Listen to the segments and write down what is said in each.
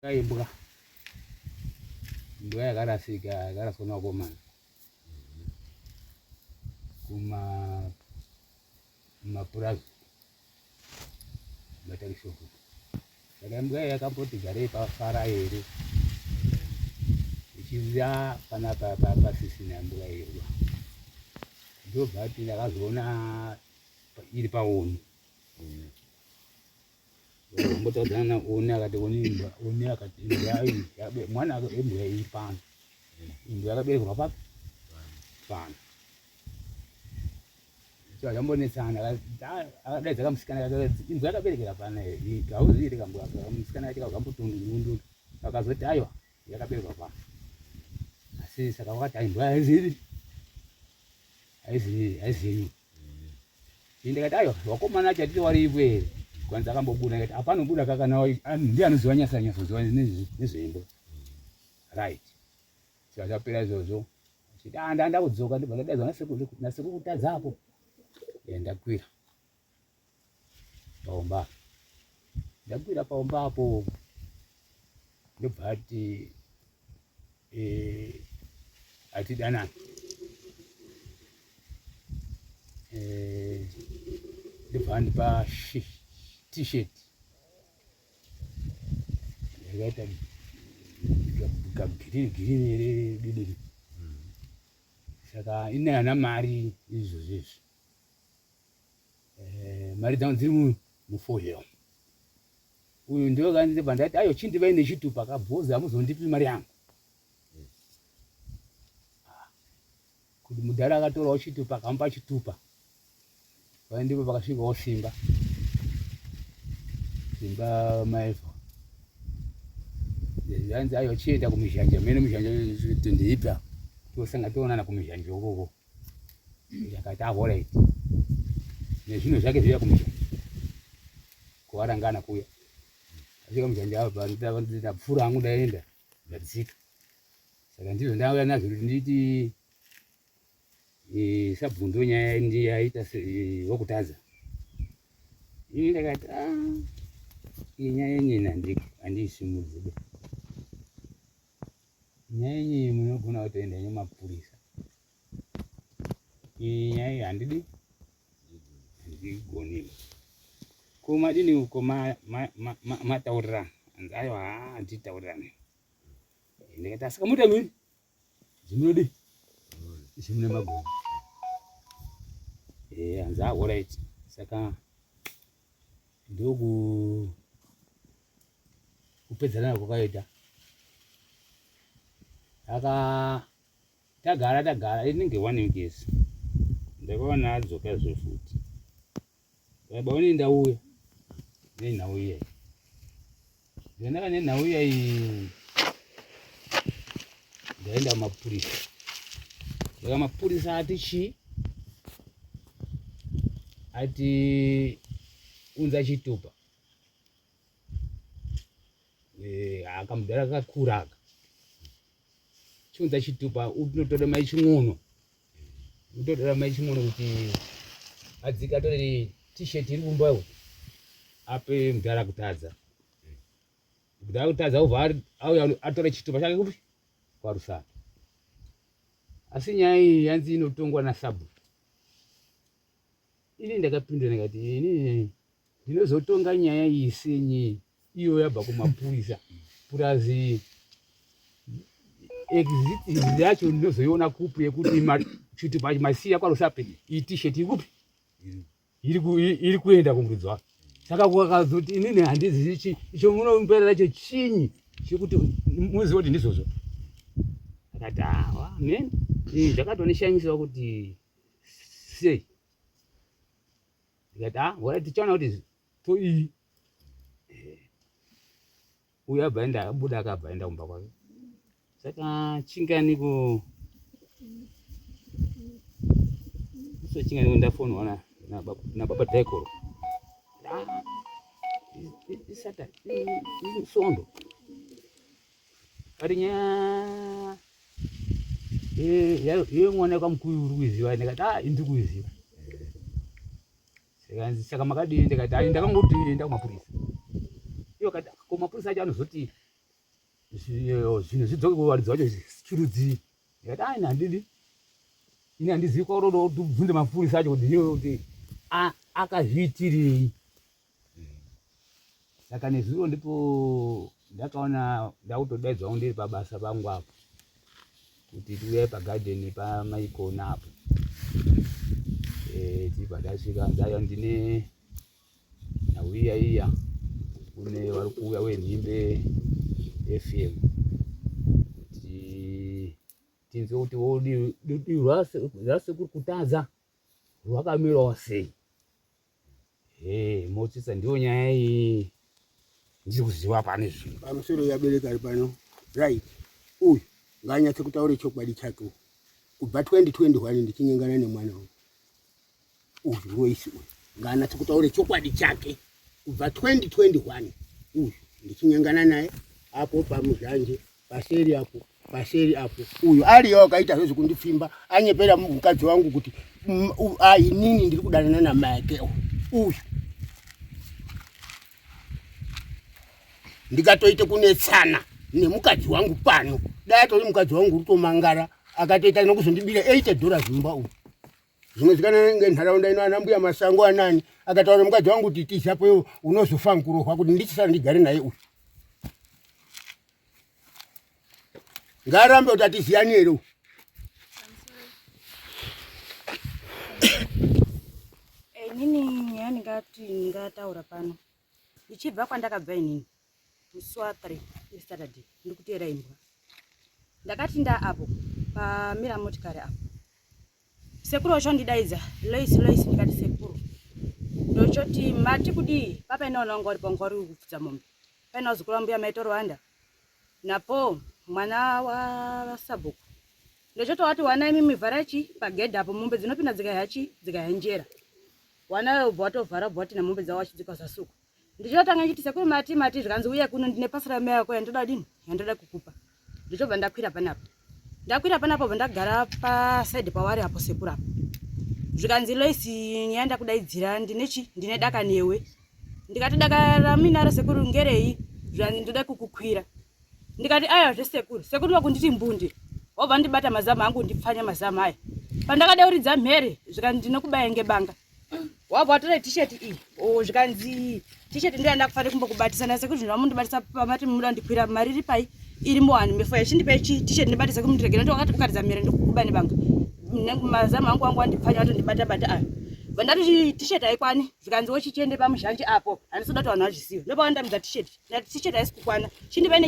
Kaimbwa mbwa yakarasika yakaraswa komana mapurazi matakishoku saka mbwa yakamboti garei pafara here ichizia panapa pasisina mbwa hiyo ndobva ndakazoona iri paoni mbotadzana oni akati oni akati mwana embwa ipana imbwa yakaberekwa papi pana zvambonetsana akadaidza kamusikana imbwa yakaberekera pana kauziiri kambwa kamusikana kacho kakambotundu akazoti aiwa yakaberekwa pana asi saka wakati aimbwa haizivi ndikati aiwa wakomana acho atiti waripo here kwanza akambobuda ngati apano buda kakana ndiye anoziva nyasa ziva nezvembo right saka zvapera izvozvo chiti ndanda kudzoka ndibva ndadaidzwa nasekukutadzapo ndakwira paomba ndakwira paomba apo ndobva ati atidanani ndobva andipa t-shirt yakaita kagirini ere didiri saka inana mari izvozvo mari dzangu dziri mufohero uyu ndiwo kandibva ndati ayo chindivai nechitupa kabhozi hamuzondipi mari yangu kuti mudhara akatorawo chitupa akamupa chitupa vai ndipo pakasvikawo simba maevha zvanzi ayo chienda kumizhanja mene mizhanja ndeipa tosanga toonana kumizhanja ukoko yakati alright nezvinhu zvake zviya kumizhanja kuvarangana kuya asvika muzhanja apa ndapfuura hangu ndaenda ndadzika saka ndizvo ndauya nazvo kuti nditi sabvundo nyaya ndiyaita wokutadza ini ndakati iyi nyaya yenye handiyisimudzibe nyaya yenye munogona kutoenda nemapurisa iyi nyaya handigoniwo kumadini uko mataurirana anzi aiwa handitaurirane ndikati asika mutamini zimunodi zimune magoni hanzi alright saka ndoku kupedzana kwakaita tagara inenge 1 week yes ndakaona adzoka zvefuti babaoni ndauya nenhau iyai ndandaka nenhau iyai ndaenda kumapurisa saka mapurisa ati chii ati unza chitupa akamudhara kakura aka chiunza chitupa unotora mai ching'ono kuti adzike atore t-shirt iri kumbayo ape mudhara kutadza ubva auya atore chitupa chake kupi kwarusana asi nyaya iyi yanzi inotongwa nasabu ini ndakapindura ndikati ini ndinozotonga nyaya iyi senyi iyo yabva kumapurisa purazi exit yacho ndinozoiona kupi yekuti chitupa masiya kwarusape iyi t-shirt iri kupi iri kuenda kumuridzwa saka kwakazoti inini handizivi icho munomupera racho chinyi chekuti muzive kuti ndizvozvo akati men zvakatonishamisa kuti sei ndikati wara tichaona kuti to iyi uyu abva ndakabuda akabva enda kumba kwake saka chinganiko so chinganiko ndafonwa nababa dhaikoro isata isondo ari nyaya yemwana kwamukuyu uri kuiziva ndikati indiri kuiziva saka makadini ndikati ndakangoti enda kumapurisa iyo kati kumapurisa acho anozoti zvino zvidzoke kuvaridzi vacho chirudzii ndikati aina handidi ini handizivi kwauro tubvunze mapurisa acho kuti iwo kuti akazviitirei. Saka nezuro ndipo ndakaona ndakutodaidzwawo ndiri pabasa pangu apo kuti tiuye pagadheni pamaikona apo tibva tasvika ndaya ndine nauya iya kune vari kuuya wenhimbe FM kuti tinzwe kuti wodi rwasekuri kutadza rwakamirawo sei. Motsisa ndiyo nyaya iyi ndiri kuziva pane zvino pamusoro yabereka ari pano right. Uyu nganyatse kutaura chokwadi chake kubva 2021 ndichinyengana nemwana wangu uyu Royce uyu nganyatse kutaura chokwadi chake kubva 2021 uyu ndichinyengana naye apo pamuzhanje paseri apo uyu ariyo akaita zvezvekundipfimba anyepera mukadzi wangu kuti inini ndiri kudanana namai ake uyu ndikatoite kunetsana nemukadzi wangu pano dai tori mukadzi wangu utomangara akatoita nokuzondibira $80 mumba uyu zvimwe zvikana ngenharaunda ino ana mbuya masango anani akataura mukadzi wangu kuti tizapo iwo unozofa nkurohwa kuti ndichisara ndigare naye uyu ngarambe kuti atiziyani ere inini yani ngataura pano ichibva kwandakabva inini musi wa3 Saturday ndikutera imbwa ndakati nda apo pamira motikari apo sekuru wacho ndidaidza Lois ndikati sekuru ndochoti mati kudi papainaona ngori pangori kupfudza mombe paina zukuru mbuya maito Rwanda napo mwana wa Sabuku ndochoti wati wana mimi vharachi pagedhe apo mombe dzinopinda dzikahenjera wana watovhara bwati na mombe dzawo chidzikazasuka ndichotanga chiti sekuru mati zvikanzi uye kuno ndine pasara mai yako yandoda dini yandoda kukupa ndichobva ndakwira panapo ndagara paside pawari apo sekuru apo zvikanzi Lois yaenda kudaidzira ndine daka newe ndikati daka raminaro sekuru ngerei zvikanzi ndoda kukukwira ndikati aya sekuru wakunditi mbundi wabva ndibata mazama angu ndipfanya mazama aya pandakadauridza mhere zvikanzi ndinokubaya ngebanga wabva watora t-shirt iyi zvikanzi t-shirt ndienda kufanira kumbokubatisana sekuti ndinomundibatisa pamati muda ndikwira mari iri pai iri muhani mefu yachindipa t-shirt ndibatisa kumundiregera ndi wakati kukaridza mhere ndokubani banga mazama angu wangu andipfanya wato ndibata ayo vandati t-shirt haikwani zvikanzi wochichiende pamuzhanje apo handisoda kuti vanhu vachiziva ndopawandamidza t-shirt haisi kukwana chindipa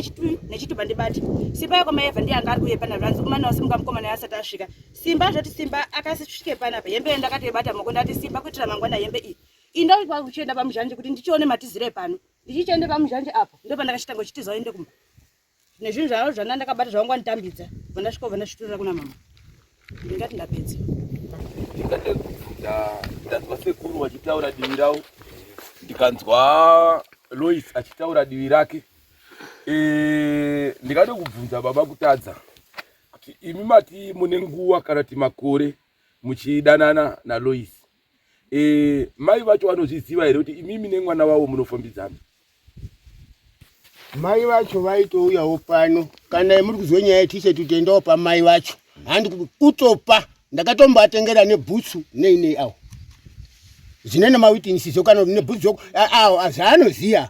nechitupa ndibati simba yako maevha ndiyanga ari kuye pana zvanzi kumana wasimuka mukomana yasati asvika simba zvati simba akasvike panapa hembe yendakati yebata moko ndati simba kuitira mangwana hembe iyi indoikwa kuchienda pamuzhanje kuti ndichione matizire pano ndichichiende pamuzhanje apo ndopandakachitanga uchitiza ende kumba nezvinhu zvavo zvana ndakabata zvavangu anditambidza vandasvika vandasviturira kuna mama ndingati ndapedza ndanzwa sekuru wachitaura divi ravo ndikanzwa Lois achitaura divi rake. Ndingade kubvunza baba kutadza kuti imi mati mune nguva kana kuti makore muchidanana naLois, mai vacho vanozviziva here kuti imimi nemwana wavo munofambidzana? mai vacho vaitouyawo pano kana muri kuzwe nyaya yetishe tutendawo pamai vacho handi kutopa ndakatombatengera nebhutsu nei awo zvinene mawitnesses kana nebhutsu awo azanoziya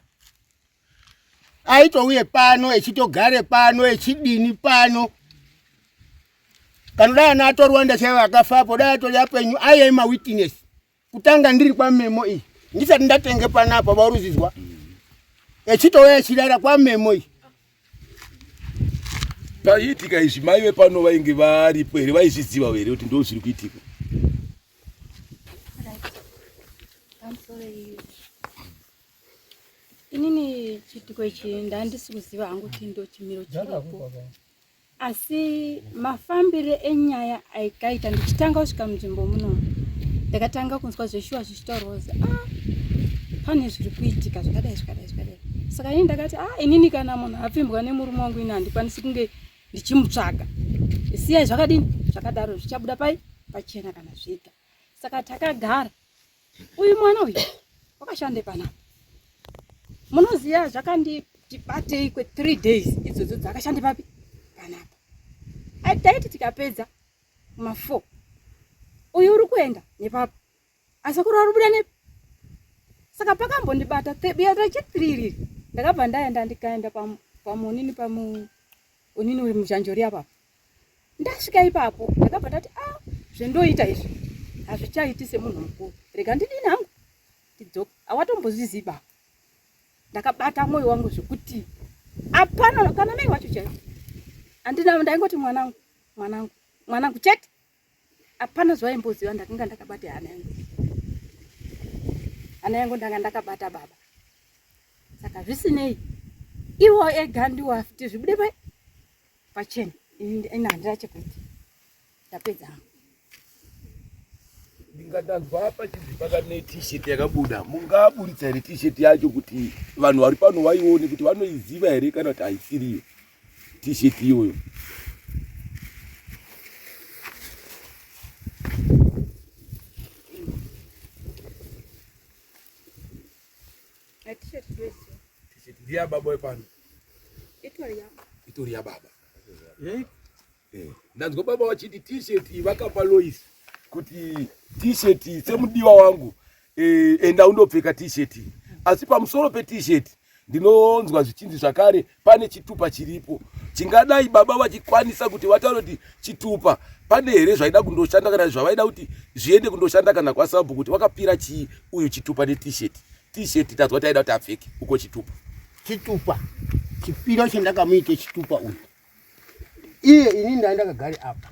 aitouye pano echitogare pano echidini pano kana dai ana atorwanda chaivo akafapo dai atori apenyu aiye mawitness kutanga ndiri kwamemo iyi ndisati ndatenge panapa varuzidzwa echitouya echidara kwamemo iyi paiitika izvi mai vepano vainge varipo here vaizviziva here kuti ndo zviri kuitika? inini chitiko ichi ndandisi kuziva hangu kuti ndo chimiro chiripo asi mafambire enyaya aikaita ndichitanga kusvika munzvimbo muno ndakatanga kunzwa zveshuwa zvichitaurwa kuzi pane zviri kuitika zvakadai. Saka ini ndakati inini kana munhu apfimbwa nemurume wangu ini handikwanisi kunge ndichimutsvaga, siyai zvakadini zvakadaro zvichabuda pachena kana zvega. Saka takagara, uyu mwana uyu wakashande panapa, munoziya tibate ikwe 3 days idzodzo dzakashande papi panapa. Taiti tikapedza ma4 uyu uri kuenda nepapa asakuru ari kubuda nepi. Saka pakambondibata biata chitiriri ndakabva ndaenda ndikaenda pamunini unini uri muzhanjori apa. Ndasvika ipapo ndakabva ndati zvendoita izvi hazvichaiti semunhu mukuru, rega ndidini hangu tidzoka. Awatombozviziba. Ndakabata mwoyo wangu zvekuti apana kana mai wacho chete. Andina ndaingoti mwanangu chete. Apana zvaimboziva ndakanga ndakabata ana yangu ndanga ndakabata baba. Saka zvisinei iwo ega ndiwo afite zvibude pachena. Ina handira chekuti tapedza. Ndingadanzwa apa chizipaka ne t-shirt yakabuda. Mungaburitsa ere t-shirt yacho kuti vanhu vari pano vaione kuti vanoiziva ere kana kuti haisiriyo t-shirt iyoyo. T-shirt ndiya baba wepano. Itori ya baba. Ndanzwa baba wachiti t-shirt vakapa Lois kuti t-shirt semudiwa wangu enda undopfeka t-shirt. Asi pamusoro pe t-shirt ndinonzwa zvichinzi zvakare pane chitupa chiripo. Chingadai baba vachikwanisa kuti vataura kuti chitupa pane here zvaida kundoshanda kana zvavaida kuti zviende kundoshanda kana kwaSabhu kuti wakapira chii uyu chitupa ne t-shirt. T-shirt tazwa taida kuti apfeke uko chitupa. Chipiro chendakamuite chitupa uyu. Iye ini ndakagare apa.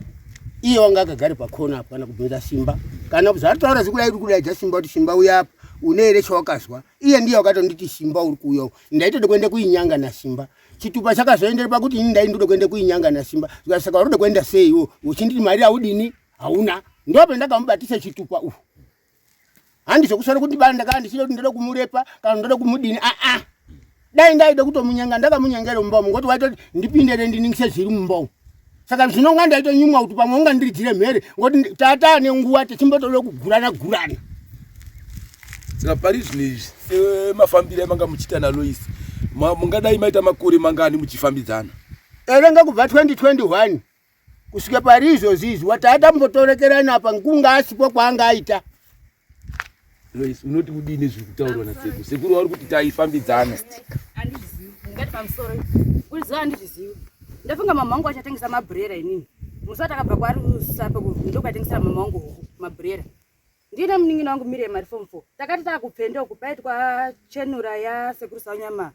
Iye wanga akagare pakona apa kana kubvira Simba. Kana kuzataura zikudai kudaidza Simba kuti Simba uya apa une ere chawakazwa. Iye ndiye wakatonditi Simba uri kuuya. Ndaitode kuende kuinyanga na Simba. Chitupa chakazoendera pakuti ini ndaindode kuende kuinyanga na Simba. Saka urode kuenda sei iwo? Uchinditi mari audini? Hauna. Ndope ndakamubatisa chitupa uyu. Handisi kusara kuti bana ndakandisire kuti ndode kumurepa kana ndode kumudini. Dai ndaide kutomunyanga ndakamunyangere mumbawu ngoti waitoti ndipindere ndiningise zviri mumbawu. Saka zvinonga ndaite nyumwa kuti pamwe unga ndiridzire mhere ngoti tata nenguwa tichimbotode kugurana. Saka pari zvinezvi semafambire manga muchita na Lois. Mungadai maita makore mangani muchifambidzana? Erenga kubva 2021 kusvika pari izvozvi watata mbotorekerana apa ngunga asipo kwaanga aita. Lois unoti kudini zviri kutaurwa na Sekuru? Sekuru vari kuti taifambidzana. Andizivi. Ngati pamusoro. Uliziva andizvizivi. Ndafunga mama wangu achatengesa mabrera inini. Musati akabva kwari usapo ndokatengesera mama wangu mabrera. Ndine munin'ina wangu Miriam ari form 4. Takati takupenda kupaitwa chenura ya Sekuru Sanyama.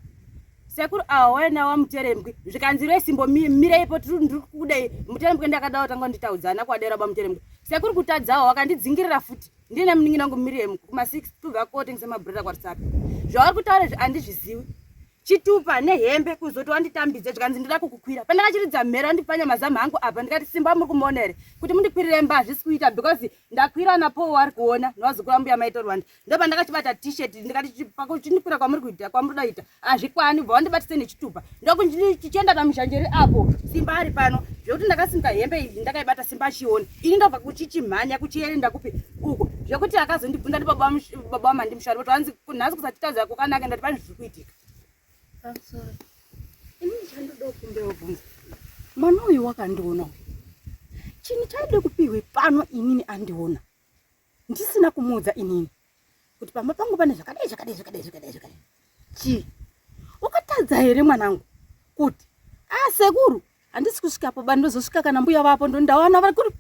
Sekuru awena wa Muterembwe. Zvikanzire simbo mire ipo ndiri kudai Muterembwe ndakadawo tanga nditaudzana kwadera ba Muterembwe. Sekuru kutadzawo wakandidzingirira futi. Ndine munin'ina wangu Miriam kuma 6 kubva kotengesa mabrera kwarisapi. Zvavari kutaura andizvizivi. Chitupa nehembe kuzoti wanditambidze zvikanzi ndida kukukwira. Pandakachiridza mhera ndipanya mazama angu apa ndikati Simba muri kumuona ere kuti mundikwirire mba zvisi kuita because ndakwira napo wari kuona nwazukura mbuya maita Rwanda. Ndo pandakachibata t-shirt ndikati pakuchinikwira kwamuri kuita kwamuri daita azvikwani bva wandibatise nechitupa. Ndokuchienda namuzhanjeri apo Simba ari pano zvokuti ndakasinga hembe iyi ndakaibata Simba achiona. Ini ndabva kuchichimhanya kuchienda kupi uko zvokuti akazondibvunza ndi baba mandimushari kuti wanzi nhasi kusatitaudza kwakanaka ndati pane zviri kuitika. Sorry. Ini chandoda kumbewo bvunza. Mwana uyu wakandiona. Chini chaide kupiwe pano inini andiona. Ndisina kumudza inini. Kuti pamba pangu pane zvakadai. Chi. Wakatadza here mwanangu kuti Sekuru handisi kusvikapo bandozosvika kana mbuya vapo ndondawana vari kuri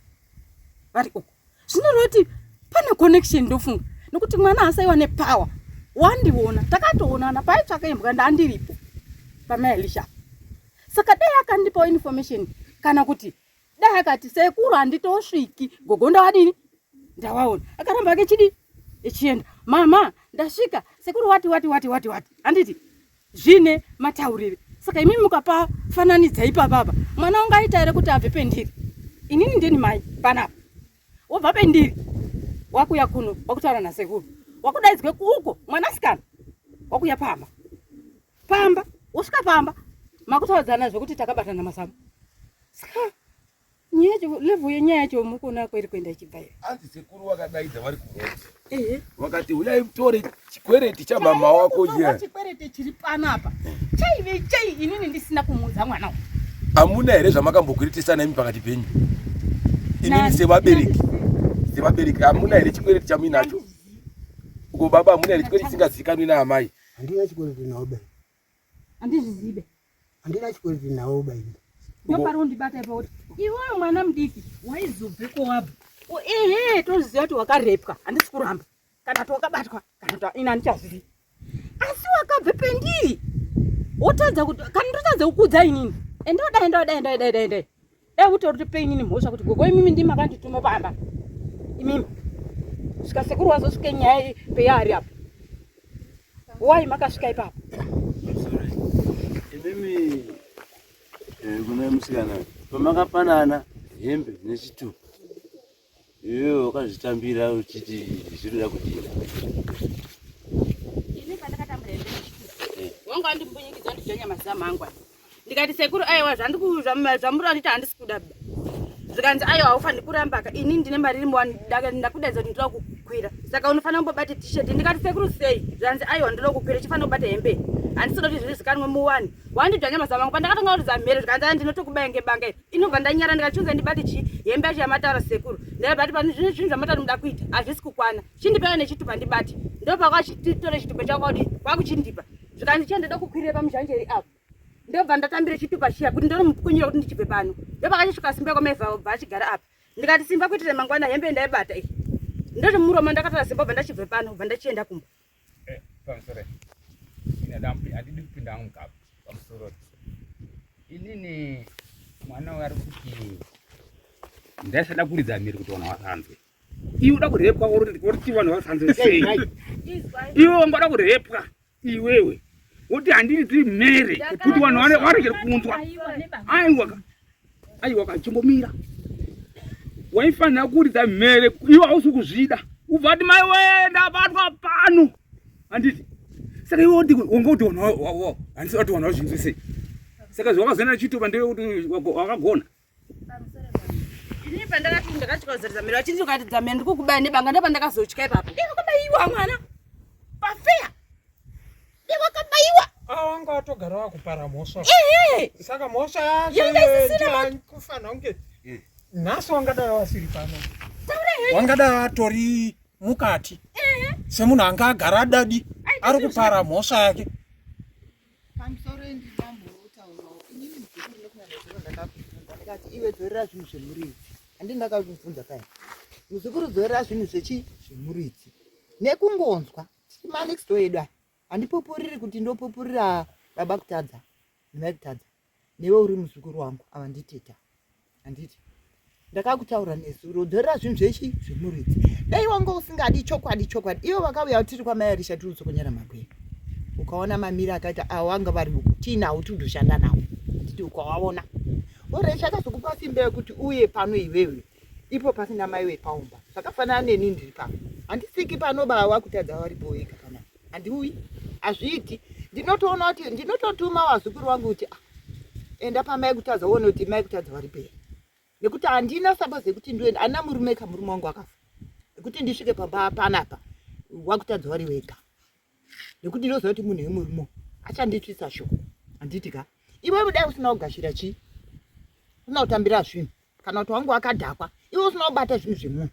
vari uko. Zvinoroti pane connection ndofunga. Nokuti mwana asaiwa nepower. Wandiona takatoonana paitsvaka imbwa ndandiripo pamaelisha. Saka dai akandipa information kana kuti dai akati Sekuru handitosviki gogonda wadini ndawaona akaramba akechidi echienda mama ndasvika Sekuru wati handiti zvine mataurire. Saka imi mukapa fananidza ipapa mwana wangu aita ere kuti abve pendiri. Inini ndini mai panapa wobva pendiri wakuya kuno wakutaura naSekuru wakudaidzwe kuuko mwanasikana wakuya pamba usvika pamba makutaudzana zvokuti takabatana masamu. Saka nyecho level yenyacho mukona kweri kwenda chibaya. Anzi sekuru wakadaidza vari kumoti. Wakati uyai mtore chikwereti cha mama wako je. Chikwereti chiri panapa. Chaive chai inini ndisina kumudza mwana. Amuna here zvamakambokwiritisa nemi pakati penyu. Inini sevabereki. Sevabereki amuna here chikwereti chamuinacho. Uko baba amuna here chikwereti chingazikanwi naamai. Handina chikwereti nawo bai. Andizvizibe. Handina chikwereti nawo bai. Ndoparo ndibata ipo kuti iwewe mwana mudiki waizobveko wabva. Toziva kuti wakarepwa handisi kuramba. Kana kuti wakabatwa kana kuti ina ndichazivi. Asi wakabve pendiri. Wotadza kuti kana ndotadza kukudza inini. Enda. Utori pe inini mhosva kuti gogo imimi ndimi makandituma pamba. Imimi. Svika sekuru wazosvike nyaya peyaari apo. Wai makasvika ipapo. Imimi kuna musikana pamakapanana hembe nechitupa iwewe wakazvitambira uchiti zvinoda kudini. Ini pandakatambira hembe nechitupa wanga andimbunyikidza ndijonya mazamu angu ndikati sekuru aiwa zvamuri anditi handisi kuda zvikanzi aiwa haufaniri kuramba ini ndine mari iri muwani ndakudaidza kuti ndoda kukwira saka unofanira kumbobate tisheti ndikati sekuru sei zvanzi aiwa ndoda kukwira chifanira kubata hembe handisoda kuti zvirizikanwe muwani wandidzvanya mazamu angu pandakatanga kuti zamhere zvikanzi ndinotokubaya ngebanga iri inobva ndanyara ndikachunza ndibate hembe yacho yamataura sekuru ndabati pane zvinhu zvamatari muda kuita hazvisi kukwana chindipewa nechitupa ndibate ndopakachitore chitupa chakodi kwakuchindipa zvikanzi chendoda kukwirira pamuzhanjeri apo ndobva ndatambire chitupa chiya kuti ndonomukunyira kuti ndichibve pano ndopakachisvika simba kwamevha bva achigara apa ndikati simba kuitire mangwana hembe ndaibata ndoti muroma ndakatora simba bva ndachibve pano bva ndachienda kumba. Pamusoro ina dampi adidi kupinda hangu mukapa pamusoro inini mwana wari kuti ndaisada kuridza miri kuti vanhu vasanzwe iwe uda kurepwa kuti vanhu vasanzwe sei iwe wangoda kurepwa iwewe woti handiri mere kuti vanhu varegere kunzwa aiwa kachimbomira waifanira kuridza mere iwe hausi kuzvida ubva ati mai we ndabatwa pano handiti saka iwe wanga kuti vanhu handisi kuti vanhu vazvinzwe sei saka zvawakazoenda chitupa ndewe kuti wakagona. Ini pandakati ndakachikozeredza miri vachiti ukatidza miri ndikukubaya nebanga ndopandakazotya ipapo wakabaiwa mwana pafeya wakabaiwa wanga watogara wakupara mhosva saka mhosva yacho kufanira kunge nhasi wangadai wasiri pano wangadai watori mukati semunhu anga agara adadi ari kupara mhosva yake. Pamusoro ndinambotaurawo inini muzukuru nekunyanya ndakabvunza ndikati iwe dzorera zvinhu zvemuridzi handii ndakakubvunza kai muzukuru dzorera zvinhu zvemuridzi nekungonzwa tiri manext door edu handipupuriri kuti ndopupurira baba kutadza mai kutadza newe uri muzukuru wangu ava nditeta handiti ndakakutaura nesuro dzorera zvinhu zvemuridzi dai wanga usingadi chokwadi iwe wakauya tiri kwamai arisha tiri utsokonyera magwena ukaona mamiri akaita awanga vari tinawo tindoshanda nawo nditi ukawaona oresha akazokupa simba yekuti uye pano iwewe ipo pasina mai wepaumba zvakafanana neni ndiri pano handisiki pano baba kutadza varipo wega kana handiuyi hazviiti ndinotoona kuti ndinototuma wazukuru wangu kuti enda pamai kutadza uone kuti mai kutadza varipei nekuti handina saba zekuti ndoenda handina murume kamurume wangu akafa nekuti ndisvike pamba panapa wakutadza vari wega nekuti ndoziva kuti munhu wemurume achanditsvisa shoko handiti ka iwe udai usina kugashira chii usina kutambira zvinhu kana kuti wangu wakadhakwa iwe usina kubata zvinhu zvemunhu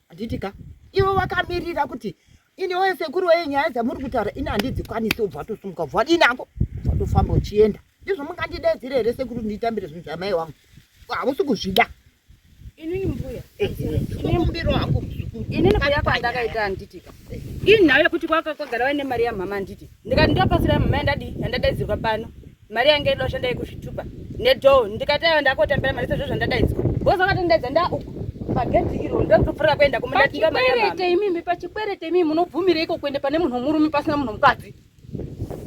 handiti ka iwe wakamirira kuti ini woye sekuru weye nyaya dzamuri kutaura ini handidzikwanisi ubva watosumuka ubva wadinako watofamba uchienda ndizvo mungandidaidzire here sekuru nditambire zvinhu zvamai wangu hausi kuzvida inini mbuya mumbiro wangu muzukuru inini mbuya kwandakaita handitika ini nhau yekuti kwagara vaine mari yamhama handiti ndikati ndopasira mama yandadaidzirwa pano mari yange ida kushanda yekuzvitupa nedhoo ndikati aiwa ndakotambira mari sezvo zvandadaidzwa boza vakati ndaidza ndauko pagedhi iro ndokutopfura kuenda kumundatinga mari yamhama pachikwerete imimi munobvumireiko kuende pane munhu murume pasina munhu mukadzi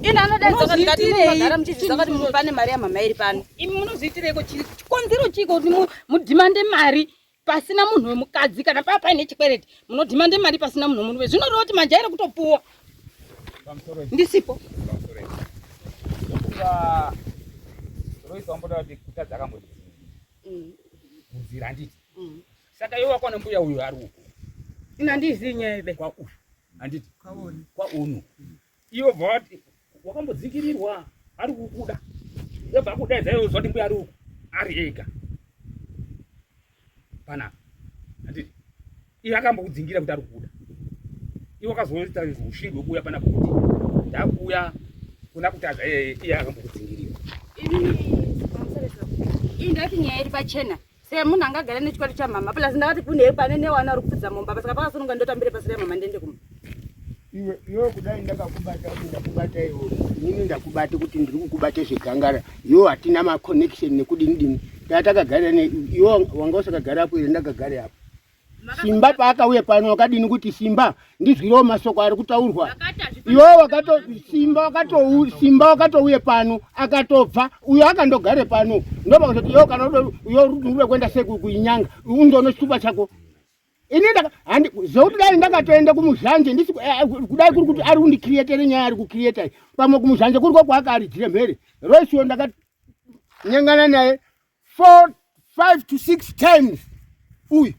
ini anodaidzwa ndikatiagara muchiziva kuti pane mari yamhama iri pano imi munozviitireiko chikonzero chiko kuti mudhimande mari pasina munhu wemukadzi kana paa paine chikwereti munodhimande mari pasina munhu murume zvinoreva kuti majaire kutopuwa ndisipo roisa wamboda kuti kutadza akambotii kuzira anditi. Saka iwe wakona mbuya uyu ari uko. Ina ndizinyebe. Kwa uyu. Anditi. Kwa unu. Iwe voti wakambodzikirirwa ari kukuda. Yobva kudedza iwe zoti mbuya ari uko. Ari ega. Pana. Anditi. Iye akambokudzingira kuti ari kukuda. Iwe kazoita ushindwe kuya pana kuti ndakuya kuna kutaza iye akambokudzingira. Ini ndati nyaya iri pachena. Se munhu angagara nechikwadi chamama plus ndakati kune pane newana ari kupfudza momba saka pakasununga ndotambire pasire mama ndende kuma. Iwe kudai ndakakubata iwe. Nini ndakubata kuti ndiri kukubata zvegangara. Iwe hatina ma connection nekudini. Tatakagara ne iwe wanga usakagara hapo ire ndakagara hapo. Simba paakauye pano wakadini kuti Simba ndizwirawo masoko ari kutaurwa. Iwe Simba wakatouye pano akatobva uyo akandogare pano. Ndoba kuti iwe kana uyo kwenda seku kuinyanga undono chitupa chako. Ini handi zodai ndakatoenda kumuzhanje ndisi kudai kuri kuti ari kundicreatere nyaya ari kucreate pamwe kumuzhanje kuri kwaka ari dziremhere. Roisio ndakanyangana naye 4, 5 to 6 times. Uyu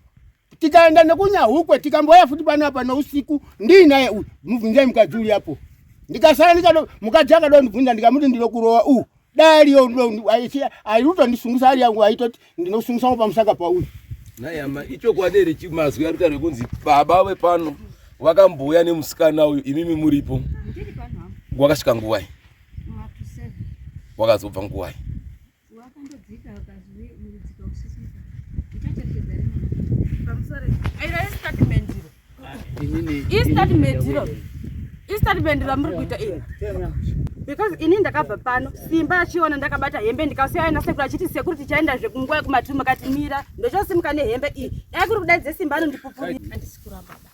tikaenda nekunyahukwe tikamboya futi panapa nousiku ndinaye uyu mubvunzai mukadzuri hapo ndikasara ndikado mukadzi akado ndibvunza ndikamuti ndinokurowa dariyo airutondisungisa ari yangu aitoti ndinosungisawo pamusaka pauyu nayama icho kwadere chimazwi ari kutaura kunzi baba wepano wakamboya nemusikana uyu imimi muripo wakasvika nguwai wakazobva nguwai wakandodzika akazwi murudzika usisika ichatekedza istatement ramuri kuita ino because ini ndakabva pano Simba achiona ndakabata hembe ndikasiya aina sekuru achiti sekuru tichaenda zvekunguwa yekumatuma makatimira ndochosimuka nehembe iyi dai kuri kudaidze Simba anondipupurira andisikuramba baba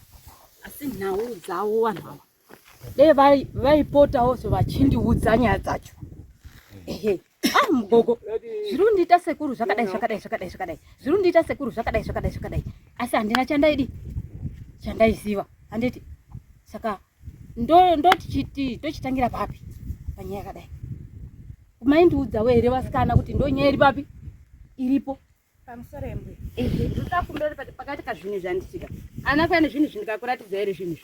asi nhau dzawo vanhu ava dai vaipotawo vachindiudza nyaya dzacho ehe mugogo zviri kundiita sekuru zvakadai zviri kundiita sekuru zvakadai asi handina chandaiziva handiti saka ndochitangira papi panyaya yakadai kumaindiudzawo here vasikana kuti ndo nyaya iri papi iripo pamusoro embwe nditakumberi pakati kazvinhu zvanditika ana pane zvinhu zvindikakuratidza here zvinhu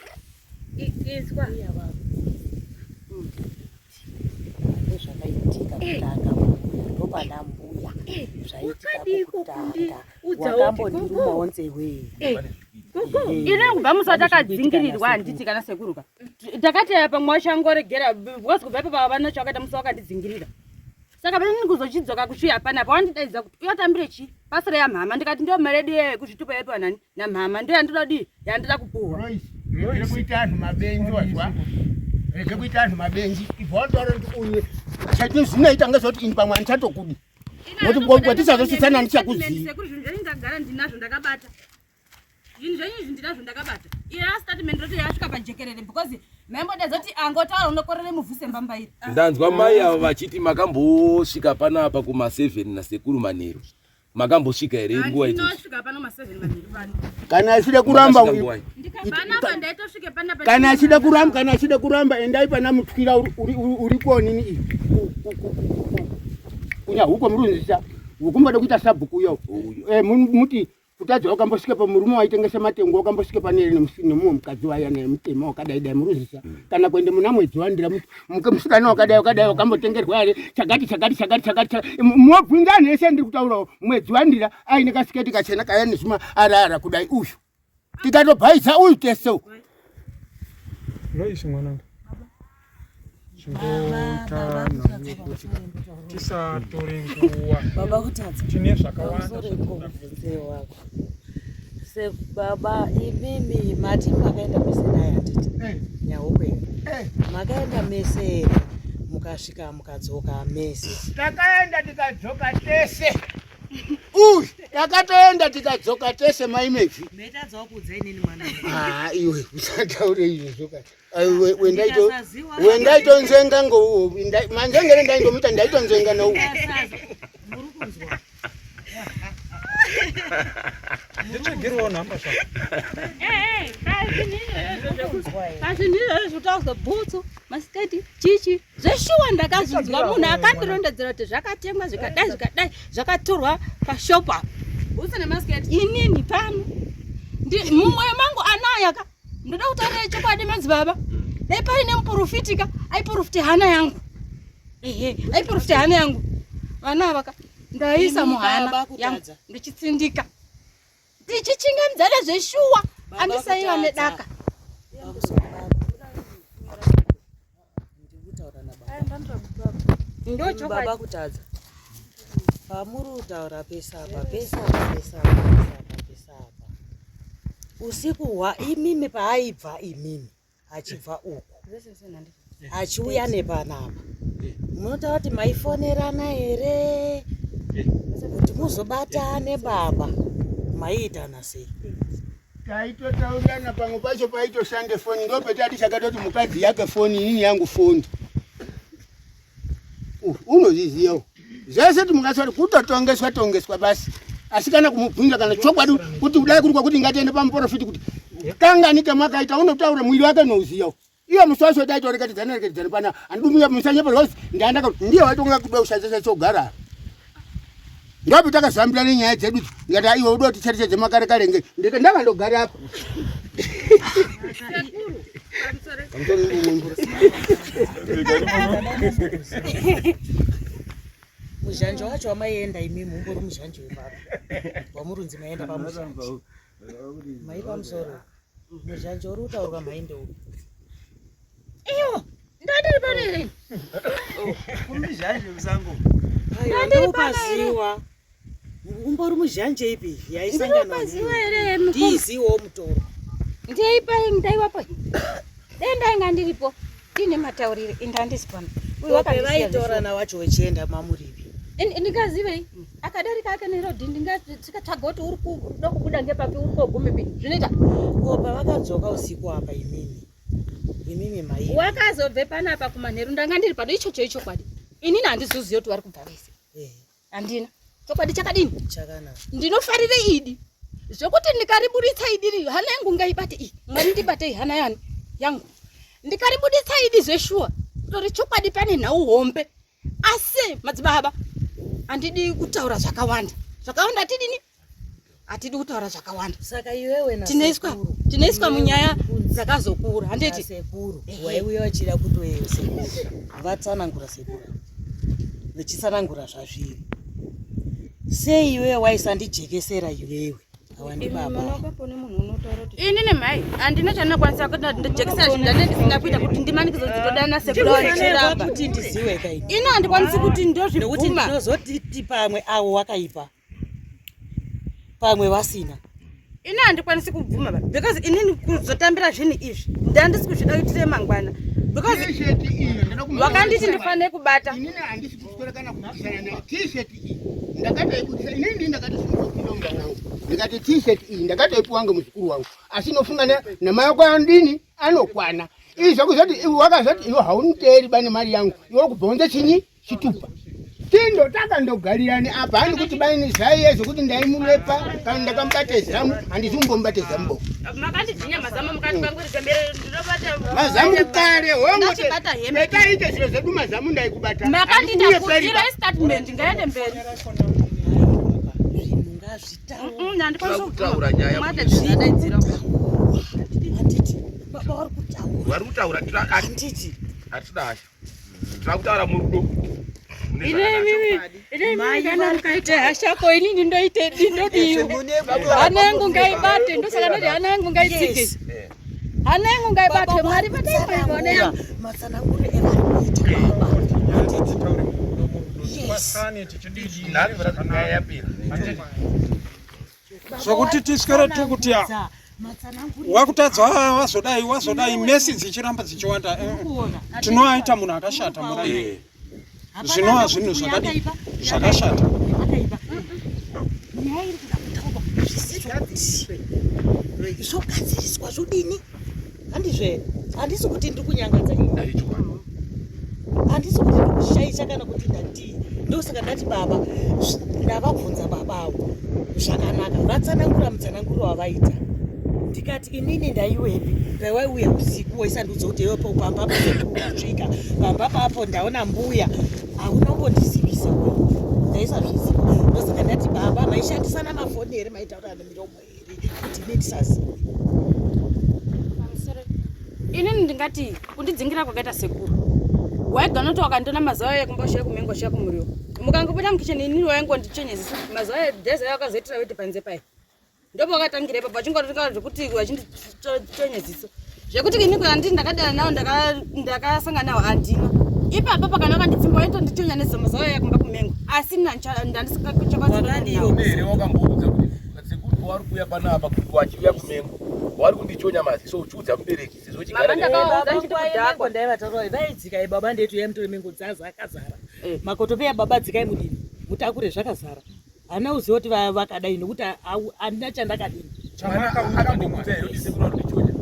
izwa zvakaitika kutanga ndopana mbuya zvaitika kutanga wakambondirumawo nzewe ine kubva musa takadzingirirwa handiti kana sekuruka takataya pamwe wachangoregera because kubva ipo pavana chawakaita musa wakandidzingirira saka pane kuzochidzoka kushuya panapa wandidaidza kuti uyatambire chi pasire yamhama ndikati ndio maredu kuzvitupa yetu anani namhama ndio yandinoda di yandida kupuhwa rege kuita anhu mabenzi wazwa rege kuita anhu mabenzi ibvondoro ndiuye chati zvinoita ngezvoti ini pamwe andichatokudi ngoti kwatisazosisana ndichakuziva sekuru zvinhu zvenyu ndagara ndinazvo ndakabata zvinhu zvenyu izvi ndinazvo ndakabata iya statement roti yasvika pajekerere because maimbodedza kuti angotaura unokorere muvhuse mbambairi ndanzwa mai ava vachiti makambosvika panapa kuma7 nasekuru Manheru makambosvika here nguva inosvika pano ma7 Manheru pano kana achida kuramba ndikabana ndaitosvike panapa kana achida kuramba endai pana mutwira uri konini kunya huko murunzisa ukumboda kuita sabhuku yo muti kutadza wakambosvika pamurume waitengesa matengo wakambosvika paneri nemumwe mukadzi waya nemutema wakadaidai muruzisa kana kuende muna mwedzi wandira musikana wakadai wakambotengerwa here chakati mobvunza anhu ese ndiri kutaurawo mwedzi wandira aine kasiketi kachena kaya nezvima arara kudai uyu tikatobhaisa uyu teso Loisi mwanangu tisatore nguwa baba kutadza tine zvakawanda wako se baba imimi mati makaenda mese naye hatiti nyahukwe makaenda mese mukasvika mukadzoka mese takaenda tikadzoka tese takatoenda tikadzoka tese maimezvi metadzawo kudza inini mwana iwe usataure izvo wendaitonzenga ngouwo manzengere ndaingomuita ndaitonzenga nouwo muri kunzwa ndichigiriwo nhamba zvako kazvinizvo zvotaudzwa bhutsu masiketi chichi zveshuwa ndakazvinzwa munhu akandorondedzera kuti zvakatengwa zvikadai zvakatorwa pashopa Usine masketi. Inini pano. Mumwe mangu anayaka. Ndoda kutaura chokwadi madzibaba. Dai paine muprofitika, aiprofite hana yangu. Aiprofite hana yangu. Vana vaka ndaisa muhana yangu ndichitsindika. Ndichichingamdzana zveshuwa andisaiwa nedaka. Ndocho baba kutadza. Pamuri utaura pesa apa. Usiku wa imimi paaibva imimi achibva uko. Achiuya nepanapa. Munotaura kuti maifonerana here? Kuti muzobatane baba. Maiitana sei? Taitotauriana pamwe pacho paitoshande foni ndopetati chakatoti mukadzi yake foni inini yangu foni. Unozviziyawo. Zvese timukaswari kutotongeswa basi. Asi kana kumubvunza kana chokwadi kuti kudai kuri kwakuti ngatiende pamuprofiti kuti kanganike makaita unotaura mwiri wake nouziyawo. Iyo muswaso daito rekatidzana pana andumira musanyepo rose ndaenda ndiye watonga kuda kushandisa chogara. Ngapi takazambira nenyaya dzedu ngati iwe udoti cherechedze makare karenge ndeke ndakandogara apo. Muzhanjo wacho wamaienda imimi mumbori muzhanjo webaba. Wamurunzi maenda pamushanjo. Mai pamusoro. Muzhanjo uri utaurwa mainde upi. Iyo, ndandiri panere. Kumizhanjo musango. Ndandiri paziwa. Umbori muzhanje ipi yaisangana. Paziwa ere ndiziwo mutoro. Ndeipai ndaiwapo. Denda ngandiripo. Ndine mataurire indandisipana. Uyu wakavaitora na wacho wechienda mamuripi. Ndingazivei akadarika ake nerodhi ndingatsikatsvaga kuti uri kuda kubuda ngepapi uri kogumepi zvinoita kopa vakadzoka usiku apa imimi mai wakazobve panapa kumanheru ndanga ndiri pano ichocho chokwadi inini handizoziva kuti vari kubva vese handina chokwadi chakadini chakanaka ndinofarire idi zvokuti ndikariburitsa idi hana yangu ngaibate iyi mwari ndibatei hana yangu ndikaribuditsa idi zveshuwa tori chokwadi pane nhau hombe asi madzibaba andidi kutaura zvakawanda tidini atidi kutaura zvakawanda saka iwewe na tinoiswa munyaya dzakazokura handiti sekuru waiuya wachida kutoyeyo sekuru vatsanangura sekuru vechisanangura zvazviri sei iwewe waisandijekesera iwewe awandi baba inini mai handina chanokwanisa kuti ndijekesera zvinhu ndane ndisinga kuita kuti ndimanikizodzitodana sekuru wachiramba kuti ndiziwe kaini ino handikwanisi kuti ndozvibvuma nekuti ndinozoti pamwe avo wakaipa pamwe vasina ino handikwanisi kubvuma because inini kuzotambira zvinhu izvi ndandisi kuzvida kuitire mangwana because wakanditi ndifanire kubata inini handisi kutorekana kutisana nayo t-shirt iyi ndakataibudisa inini ndakatisimuzokuilonga wangu ndikati t-shirt iyi ndakataipuwa ngemuzukuru wangu asi nofunga namai kwa ndini anokwana izvi zvakuzoti wakazoti iwe hauniteeri bane mari yangu iwe kubvonze chinyi chitupa tindo takandogarirani apa hani kuti baini zvaiye zvokuti ndaimurepa kana ndakamubate zamu handizimbombate zamu makandidhinya mazamu mukati kwangu rizembere ndinobata mazamu kare hongoetaite zviro zvedu mazamu ndaikubata makanditakuira statement ngaende mberi zvinhu ngazvitaura nyaya madadzadaidzira vari kutaura handiti hatidasha tirakutaura murudo kaite hashako inini ndoite ndodiyo hana yangu ngaibate ndosaka ndoti hana yangu ngaitsikise hana yangu ngaibate mwari pataipaivona yangu matsanangure evarikuita zvokuti tiswere tukuti wakutadza wazodai mesi dzichiramba dzichiwanda tinoaita munhu akashata murai zvinova zvinhu zvakashata zvogadziriswa zvodini handisi kuti ndiri kunyangadza handisi kuti ndiri kushaisha kana kuti ndadii ndosaka ndati baba ndavabvunza babavo zvakanaka vatsanangura mutsananguro wavaita ndikati inini ndaiwepi pawaiuya usiku waisandiudza kuti iwepo pamba pakusvika pamba papo ndaona mbuya hauna kumbondizivisa ndaisazviziva ndosaka ndati baba maishandisana mafoni here maitaura nemiromo here kuti ine ndisazivi. Inini ndingati kundidzingira kwakaita sekuru. Waigona wakandona mazawa ekumboshe kumengo shako muriwo. Mukangopita mkicheni inini waingondichenyezisa mazawa dheza yakazoitira weti panze pai. Ndipo wakatangira ipapo vachingorika zvekuti vachindichenyezisa. Zvekuti inini kwandi ndakadana nawo ndakasangana nawo andina. Ipapo pakana wakanditsimba ndichonya nezamazawa yakumba kumengo. Asi ndandisikakuchakwatsana mere wakamboudza kuti sekuru wari kuya panapa kuti wachiuya kumengo. Wari kundichonya mazi so uchudza mubereki sizochigara vaidzikai baba ndetu yamutore mengo dzaza akazara makotope ababa dzikai mudini mutakure zvakazara hana uziva kuti vakadai nokuti handina chandakadini akambokuudza here kuti sekuru wari kundichonya.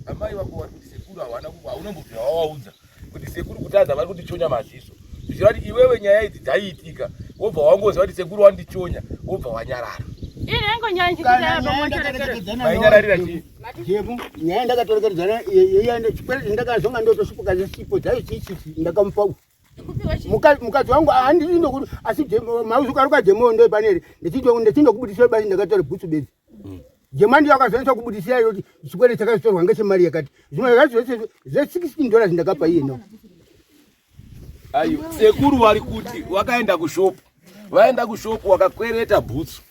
Amai vako vari kuti sekuru haunombobvira wawaudza kuti sekuru kutadza vari kundichonya maziso zvichira kuti iwewe nyaya idzi dzaiitika wobva wangoziva kuti sekuru wandichonya wobva wanyarara. Mainyararira chii? Jebu, nyaya ndakatorekeredzana yeyande chikwere ndakazonga ndotoshupuka zesipo dzayo chichichi ndakamupa. Mukadzi wangu handisi ndokuti asi mauzukaruka jemondo panere ndechindokubudisira basi ndakatore bhutsu bedzi. Jema ndiyo akazonesa kubudisira yoti chikwere chakatorwa ngechemari yakati. Zvimwe zvese $16 ndakapa iye no. Ayo, sekuru vari kuti wakaenda kushopu. Vaenda kushopu wakakwereta bhutsu.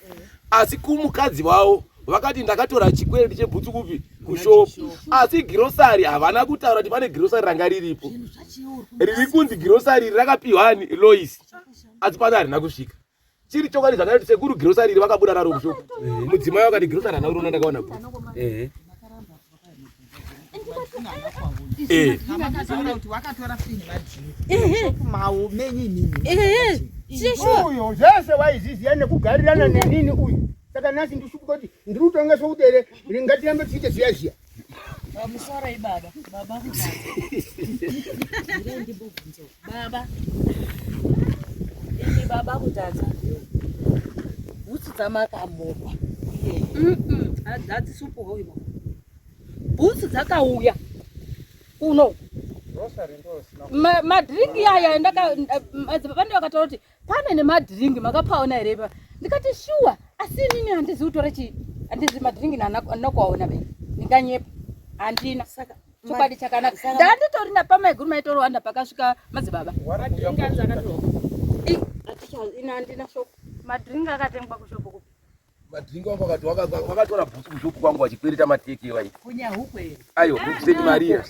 Asi kumukadzi wavo vakati ndakatora chikwere chebhutsu kupi kushopu. Asi grocery havana kutaura kuti pane grocery ranga riripo. Riri kunzi grocery rakapiwa ani Lois. Asi pana harina kusvika. Chiri chokwadi zvakati sekuru grocery vakabuda naro kushopu. Mudzimai wakati grocery hana kurona ndakaona bhutsu. Uyo zvese waiziziya nekugarirana nenini uyu. Saka nasi ndishupuka kuti ndiri kutongeswa kuti here ringatirambe tichiite ziya-ziya. Musora ibaba, baba kutadza. Ndimbobvunzo. Baba. Ini baba kutadza. Bhutsu dzamakamorwa. Hadzisupo hoiwa. Bhutsu dzakauya. Uno. Madhiringi aya madzibaba vakataura kuti pane nemadhiringi makapaona here pa. Ndikati shuwa asi inini handizi kutora handizi madhiringi andinokuaona be ndikanyepa handina saka chokwadi chakanaka ndanditorina pamaiguru maitorowanda pakasvika madzibaba madhiringi anzi akatorwa ina handina shoko madhiringi akatengwa kushopo kupi madhiringi wangu akati wakatora bhutsu kushopu kwangu wachikwereta mateke vai kunyahukwe aiwa St. Maria.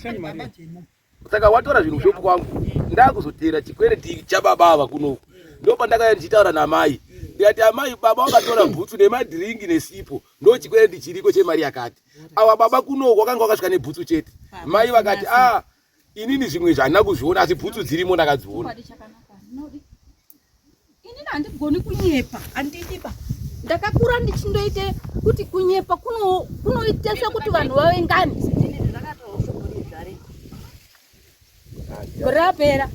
Saka watora zvinhu kushopu kwangu ndakuzotera chikwereti chababa kunoku ndopa ndakaya ndichitaura namai ndikati amai baba wakatora bhutsu nemadhiringi nesipo ndo chikwereti chiriko chemari yakati awa baba kunoku wakanga wakasvika nebhutsu chete mai vakati inini zvimwe zvandina kuzviona asi bhutsu dzirimo ndakadziona. Inini handigoni kunyepa handidiba ndakakura ndichindoite kuti kunyepa kunoitesa kuti vanhu vave ngani kurapera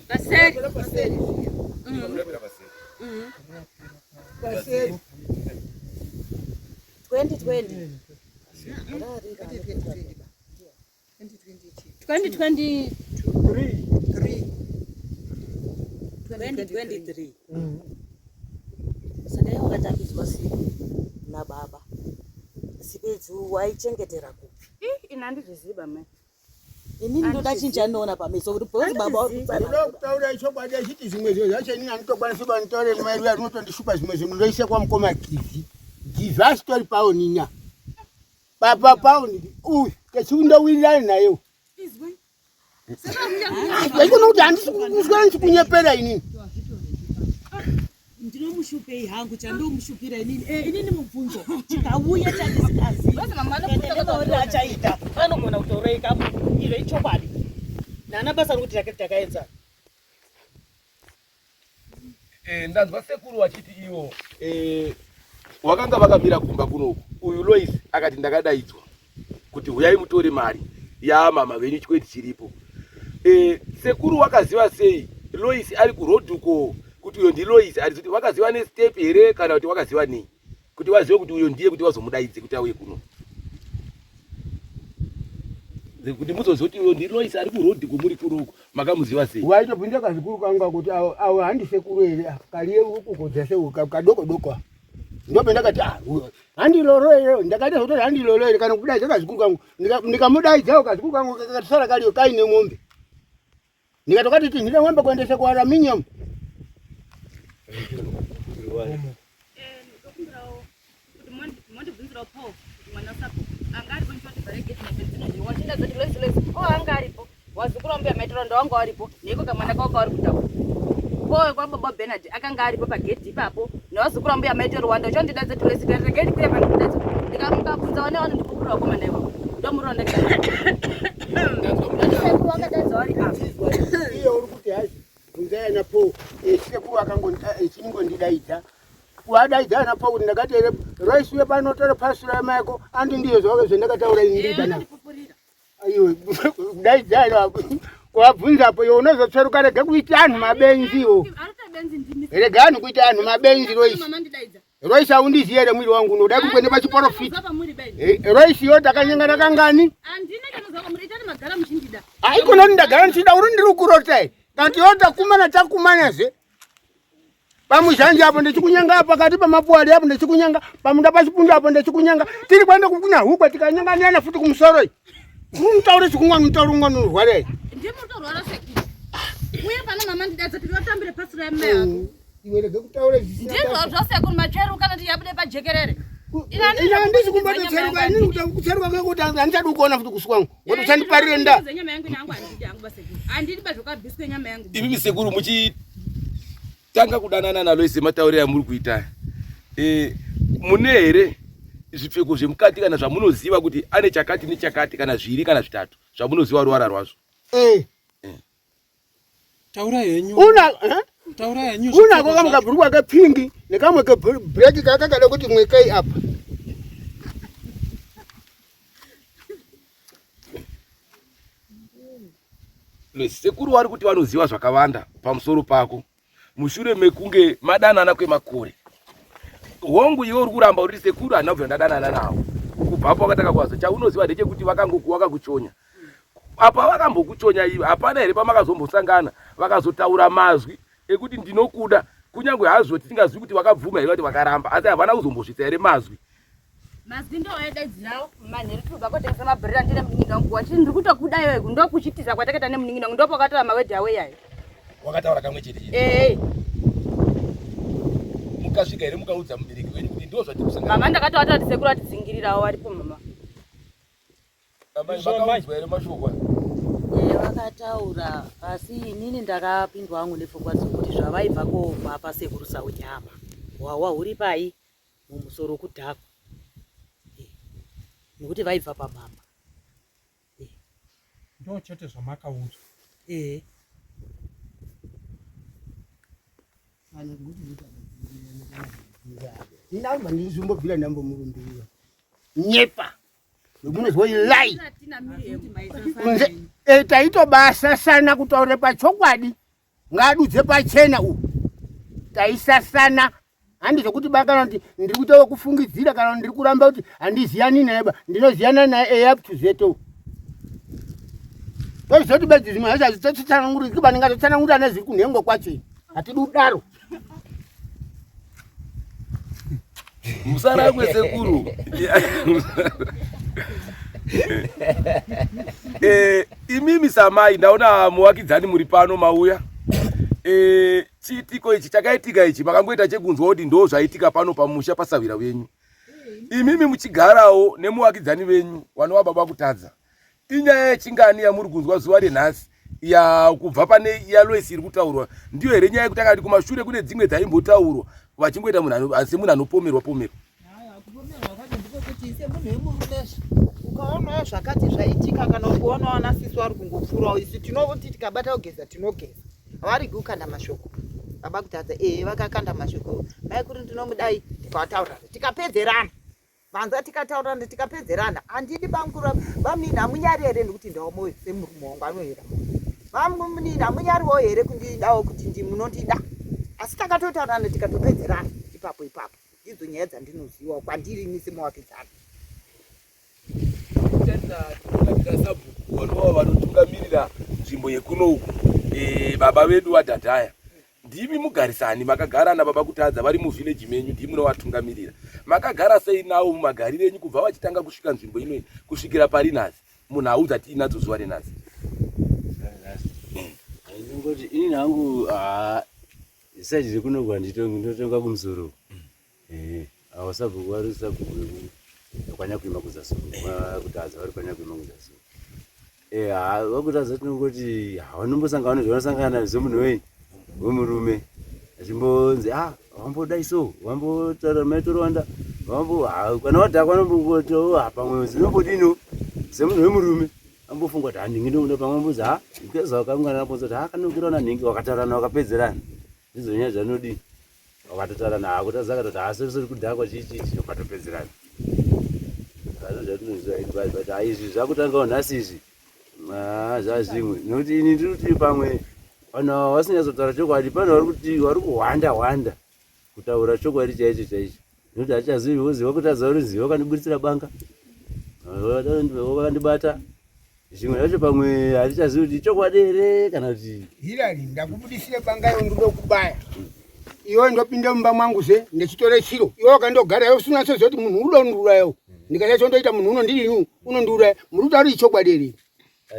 paseri 2020 saka iwo wakatambidzwa sipo nababa sipedzi waichengetera kupi ina handizviziba mai inini ndoda chinjanoona pameso kuti bhozi baba Ndoda kutaura chokwadi achiti zvimwe zvinhu zvacho inini handitokwanisa kuba nditaure nemai uya rinotondishupa zvimwe zvinhu ndoise kwamukoma gizi asitori paoninya baba paoni uyu techikundowirirana nayewo ndaikona kuti handisi kuzwa ndichikunyepera inini ndinomushupei hangu chandomushupira inini mubvunzo chikauya chandisikazivaori achaita anogona kutoreika izvo ichokwadi nana basa rokuti takaenza ndanzwa sekuru wachiti iwo wakanga vakamira kumba kunoku uyu Lois akati ndakadaidzwa kuti huyai mutore mari yaamama venyu chikwedi chiripo. Sekuru wakaziva sei Lois ari kurodhuko kuti uyo ndi Lois ari kuti wakaziva nestep here kana kuti wakaziva nei kuti wazive kuti uyo ndiye kuti wazomudaidze kuti auye kuno kuti muzozoti uyo ndi Lois ari kurodhuko muri kuruku makamuziva sei? Waitobvunza kazukuru kangu kuti awo handi sekuru ere kaliye ukukodzese kadoko doko. Ndobe ndakati handi loro ere ndakati kuti handi loro ere kana kudaidza kazukuru kangu ndikamudaidza kazukuru kangu kakasara kaliyo kaine ng'ombe. Nikatokati ti ndine ng'ombe kuendese kwa aluminium. Wazukuru ambia maitorondo wangu waripo niko kama mwana kwako wari kutaku boy kwa baba Bernard akanga aripo pa gate ipapo na wazukuru ambia maitoro wanda cho ndidaze tulesi gate gate kule pa ndidaze ndikamka kunza wane wana ndikukuru wako manewa ndo muronda wanga dazo wari iyo uri kuti hayi kunza na po sekuru akango chingo ndidaidza wadaidza na po kuti ndakati Royce we pano tore pastor yako andi ndiyo zvoke zvendakataura indidana ayo daidza wabvunza po yo unozotseruka rega kuita anhu mabenziwo rega anhu kuita anhu mabenzi Royce aundiziye ere mwiri wangu ndoda kukwende pa chiprofit Royce yo takanyengana kangani andine kana zako muritani magara muchindida aiko noni ndagara nchida uri ndiri kurota kanti yota kumana takumana ze pamuzhanje apo ndechikunyanga pakati pamapuari apo ndechikunyanga pamunda pachipundu apo ndechikunyanga tiri kwenda kukunya hukwe tikanyangana futi kumusoro mutaure chikungwa nurware ndimo torwara sekuru uye pana mama ndidadza kuti watambire pasura yame yako iwe rege kutaure ndizvo zvose kuti macheru kana kuti yabude pajekerere ina ndisi kumbatotseruka ini kutseruka kwekuti handichadi kuona futi kusi kwangu ngoto uchandiparire nda nyama yangu nangu handidi yangu basekuru handidi bazvokabhiswe nyama yangu imi sekuru muchitanga kudanana nalo ise mataure amuri kuita mune here zvipfeko zvemukati kana zvamunoziva kuti ane chakati nechakati kana zviri kana zvitatu zvamunoziva ruwara rwazvo taura yenyu unako kamwe kabhurukwa kepingi nekamwe kebreki kakakada kuti mwekei apa sekuru wari kuti vanoziva zvakawanda pamusoro pako mushure mekunge madanana kwemakore hongu iwe uri kuramba uri sekuru hana kubva ndadanana nawo kubvapo wakataka kwazo chaunoziva ndechekuti vakakuchonya apa vakambokuchonya iwe hapana here pamakazombosangana vakazotaura mazwi ekuti ndinokuda kunyange hazvo tisingazivi kuti vakabvuma here kuti vakaramba asi havana kuzombosvitsa here mazwi ndo waidaidzirawo manheri tobva kotengesa mabhirira ndine munin'ina wangu wachiti ndiri kutokuda iwe ndo kuchitiza kwatakaita nemunin'ina wangu ndo pakataura mawedhi awe yayo wakataura kamwe chete mukasvika here mukaudza mubereki wenyu kuti ndo zvatikusangana mama ndakatoata kuti sekuru atidzingirirawo waripo mama vakaudzwa here mashoko vakataura asi inini ndakapindwa hangu nepfungwa dzokuti zvavaibva kobva pasekuru saunyama hwawa huri pai mumusoro kudhako nekuti vaibva pamama ndo chete zvamakaudzwa inamba ndizimbobvira ndambomurumbirira nyepa nomunozwa ilai kunze taitobasasana kutaure pachokwadi ngadudze pachena uku taisasana handi zvokuti bakana kuti ndiri kuita kufungidzira kana ndiri kuramba kuti handiziyani naye ndinoziyana naye up to zeto tozoti bedzi zimwe hacho hazvitotsananguriki bandingatotsanangurira nezviri kunhengo kwacheni hatidi kudaro musara kwesekuru imimi samai ndaona muwakidzani muri pano mauya chiitiko ichi chakaitika ichi makangoita chekunzwa kuti ndo zvaitika pano pamusha pasavira wenyu imimi muchigarawo nemuwakidzani venyu wanova baba kutadza inyaya yechingani yamuri kunzwa zuva renhasi kubva pane yaloisi iri kutaurwa ndiyo here nyaya yekuti akati kumashure kune dzimwe dzaimbotaurwa vachingoita munhu asi munhu anopomerwa pomerwa ukaonawo zvakati zvaitika kana ukuonawo nasisi wari kungopfuurawo isi tinoti tikabata kugeza tinogeza havarigi kukanda mashoko baba kutadza vakakanda mashoko mai kuri ndinomudai tikataurana tikapedzerana vanza tikataurana tikapedzerana handidi bangura vamunini hamunyari here ndikuti ndaomo semurume wangu anohera vamunini hamunyariwo here kundidawo kuti munondida asi takatotaurana tikatopedzerana ipapo idzo nyaya dzandinoziva kwandiri nisi muwakidzana vanova vanotungamirira kunzvimbo yekunoku baba vedu vadhadhaya ndimi mugarisani makagara nababa Kutadza vari muvhileji menyu ndimi munovatungamirira. Makagara sei nawo mumagariro enyu kubva vachitanga kusvika nzvimbo inoyi kusvikira pari nhasi munhau dzatinadzo zuva renhasi? Ngoti ini hangu saidi rekunogwa ndinotonga kumusoro awasabhuku vari sabhuku kwanyakuyima kuzasoro Kutadza vari kwanyakuyima kuzasoro vakutadza tinongoti hawanombosangana nezvanosangana nazvo munhu wemurume achimbonzi wamboda so wambotaura maitorwanda kana wadhakwa anombongoti pamwe zinombodino semunhu wemurume ambofunga kuti handinginoda pamwe ambozi ngeza wakangwana naponza kuti kanokirana nhingi wakatarana wakapedzerana ndizonyaya zvanodi wakatotarana Kutadza akatoti sorisori kudhakwa chiichichi wakatopedzerana zvatinoziva izvi zvakutangawo nhasi izvi zvazvimwe nokuti ini ndiri kuti pamwe vanhu vasinyazotaura chokwadi pane vari kuhwanda kutaura chokwadi chaicho chaicho nokuti hachazivi woziva Kutadza uriziva wakandiburitsira banga wakandibata zvimwe zvacho pamwe hatichazivi kuti chokwadi here kana kuti Hilari ndakubudisire banga yo ndoda kubaya iwe ndopinda mumba mwangu se ndechitore chiro iwe wakandogara yo usina sozi kuti munhu udonurura yo ndikacha ndoita munhu unondiri unondura muri kutaura chokwadi here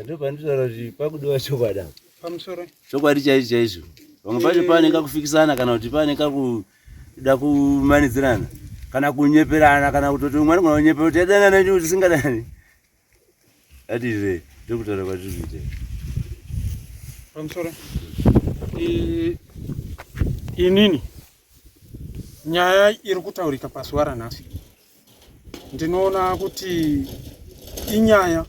ndo panditaura kuti pakudiwa chokwadi pamusoro chokwadi chaicho chaicho pamwe pacho panenge kufikisana kana kuti panenge kuda kumanidzirana kana kunyeperana kana kutoti umwe anogona kunyepera kuti adana necho tisingadani atizve ndokutaura kwatiri kuita pamusoro inini nyaya iri kutaurika pazuva ranhasi ndinoona kuti inyaya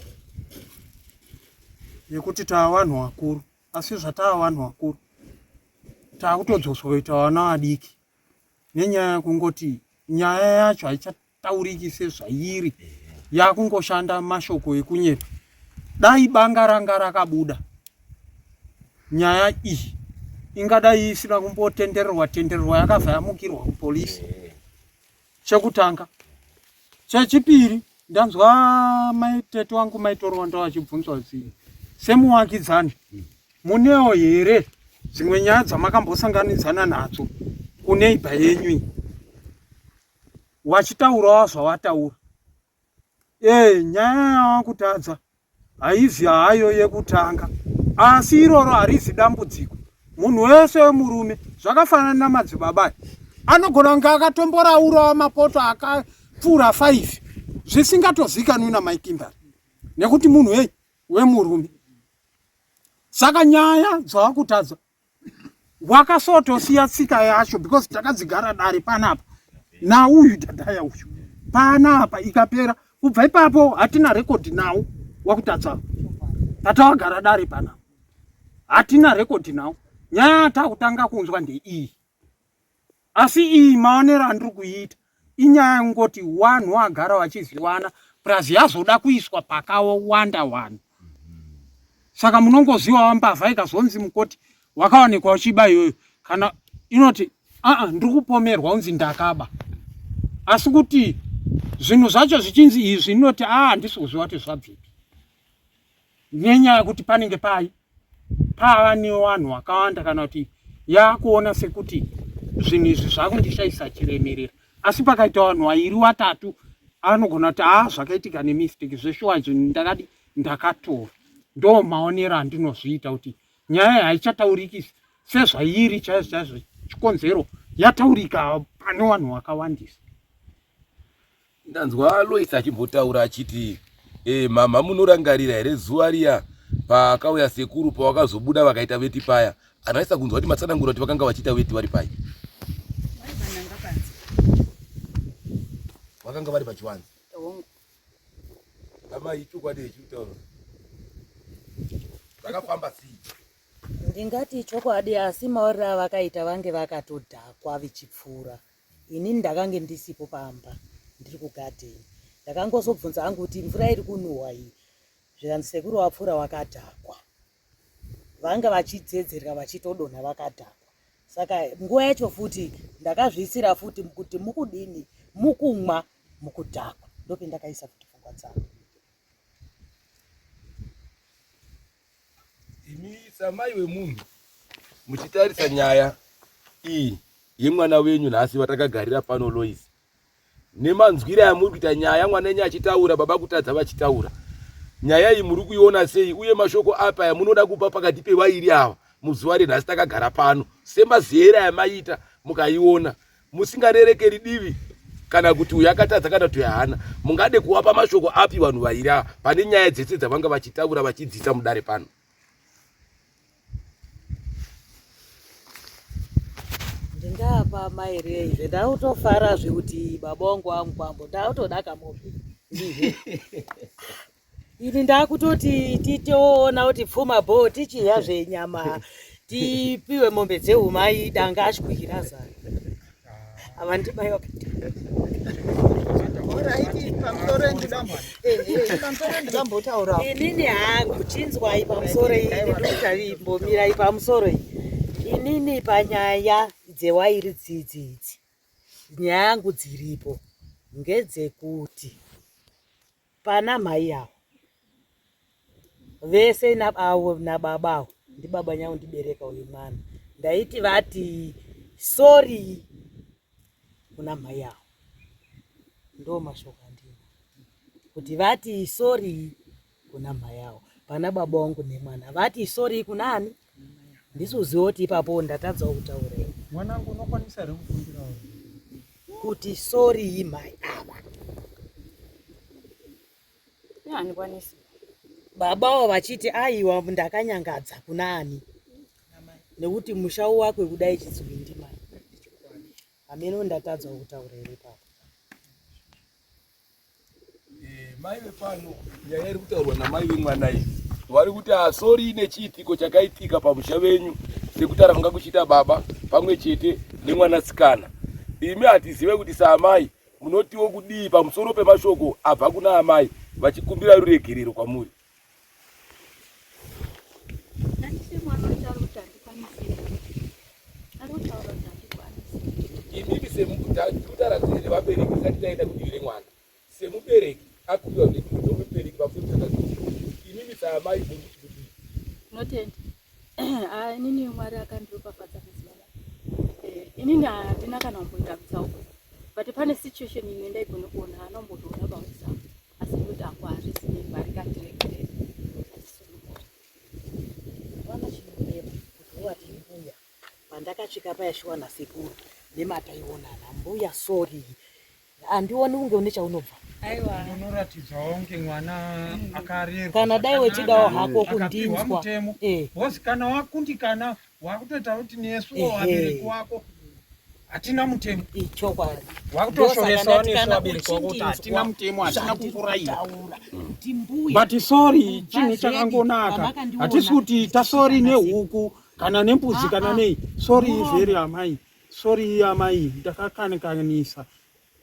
yekuti taa vanhu vakuru asi zvataa vanhu vakuru taakutodzosoita vana vadiki nenyaya yekungoti nyaya yacho haichatauriki sezvairi yakungoshanda mashoko ekunyepa. Dai banga ranga rakabuda nyaya iyi ingadai isina kumbotenderwa yakabva yamukirwa kupolisi. Chekutanga. Chechipiri ndanzwa maitete wangu maitorwanda vachibvunzwa kuti semuvakidzani munewo here dzimwe nyaya dzamakambosanganidzana nadzo kuneiba yenyu wachitaurawo zvawataura. Nyaya yawakutadza haizi hayo yekutanga, asi iroro harizi dambudziko. Munhu wese wemurume zvakafanana namadzibaba anogona kunge akatomboraurawo mapoto akapfuura 5 zvisingatozikanwi naMaikimbari nekuti munhu wemurume. Saka nyaya dzawakutadza wakasotosiya tsika yacho because takadzigara dare panapa nauyu dhadhaya uyu panapa ikapera kubva ipapo hatina rekodhi nawo wakutadza patawagara dare panapa hatina rekodhi nawo. Nyaya takutanga kunzwa ndeiyi, asi iyi maonero andiri kuiita inyaya ngoti wanhu wagara vachiziwana plus yazoda kuiswa pakawanda wanhu. Saka munongozivawo mbavha ikazonzi mukoti wakaonekwa uchiba iyoyo kana inoti ndiri kupomerwa unzi ndakaba, asi kuti zvinhu zvacho zvichinzi izvi inoti handisi kuziva kuti zvabvipi nenyaya yekuti panenge pava nevanhu vakawanda kana kuti yakuona sekuti zvinhu izvi zvakundishaisa chiremerera. Asi pakaita vanhu 2 3 anogona kuti zvakaitika nemistake zveshuwa zvinhu ndakatora. Ndo maonero andinozviita kuti nyaya haichatauriki sezvairi chaizvo chikonzero yataurika pane vanhu vakawandisa. Ndanzwa Lois achimbotaura achiti mama munorangarira here zuva riya pakauya sekuru pawakazobuda vakaita veti paya, anaisa kunzwa kuti matsanangura kuti vakanga vachiita veti vari paya, vakanga vari pachiwanza amai chokwadi chekutaura vakafamba sei? Ndingati chokwadi, asi maorero avakaita vange vakatodhakwa vichipfuura. Ini ndakange ndisipo pamba ndiri kugadheni, ndakangozobvunza hangu kuti mvura iri kunhuhwa iyi zvikanzi sekuru wapfuura wakadhakwa, vanga vachidzedzereka vachitodonha vakadhakwa. Saka nguva yacho futi ndakazviisira futi kuti mukudini, mukumwa, mukudhakwa, ndope ndakaisa futi pfungwa dzangu. imi samai wemunhu muchitarisa nyaya iyi yemwana wenyu nhasi watakagarira pano Lois, nemanzwire amuri kuita nyaya mwana wenyu achitaura, baba Kutadza vachitaura, nyaya iyi muri kuiona sei, uye mashoko apa yamunoda kupa pakati pevairi ava muzuva renhasi takagara pano, semazera yamaita mukaiona, musingarerekeri divi kana kuti uyu akatadza kana kuti haana, mungade kuvapa mashoko api vanhu vairi ava pane nyaya dzese dzavanga vachitaura vachidzisa mudare pano? Ndingapa maire izve ndautofara zvekuti baba wangu wamukwambo ndautoda mopi ini ndakutoti titoona kuti pfuma bho tichiya zvenyama tipiwe mombe dzeumai danga ashukwira zana ava ndimai wakati inini hangu chinzwai pamusoro iyi nditavimbomirai pamusoro iyi inini panyaya dzewairi dzidzidzi nyaya yangu dziripo ngedzekuti pana mai yavo vese nabavo nababawo ndi baba nyangu ndibereka uyu mwana ndaiti vati sorry kuna mai yavo, ndo mashoko andina kuti vati sorry kuna mai yavo pana baba wangu nemwana vati sorry kunani ndisuzivo kuti ipapo ndatadzawo kutaurei mwanangu unokwanisa here kufundira kuti sorry mai ava handikwanisi babawo vachiti aiwa ndakanyangadza kuna ani nekuti musha wakwe kudai chidzwi ndimai ameno ndatadzawo kutaurei ipapo. Mai vepano nyaya iri kutaurwa namai vemwana iyi vari kuti asori nechiitiko chakaitika pamusha venyu sekuti aranga kuchita baba pamwe chete nemwanasikana. Imi hatizive kuti saamai munotiwo kudii pamusoro pemashoko abva kuna amai vachikumbira ruregerero kwamuri. Imimi semutaratire vabereki tisati taenda kudivire mwana semubereki akupiwa nemubereki pamusoro chakazii imimi saamai muri kudii notenda inini Mwari akandiropafadza mazivana inini handina kana kumboita kutsauko but pane situation imwe ndaigona kuona anombotoona pawesangu asi kuti angu hazvisine Mwari kandiregerera vana chinoreva kuti wati mbuya pandakasvika payashiwa nasekuru nemataiwonana mbuya sorry handioni kunge une chaunobva aiwa unoratidzawo kunge mwana akarerwa kana dai wechidawo hako kundinzwa mutemo hozi kana wakundikana wakutoita kuti nesuwo wabereki wako hatina mutemo ichokwadi wakutoshoresa nesu wabereki wako kuti hatina mutemo hatina kufurahira but sorry chinhu chakangonaka hatisi kuti tasori nehuku kana nembudzi kana nei sorry very amai sorry amai ndakakanikanisa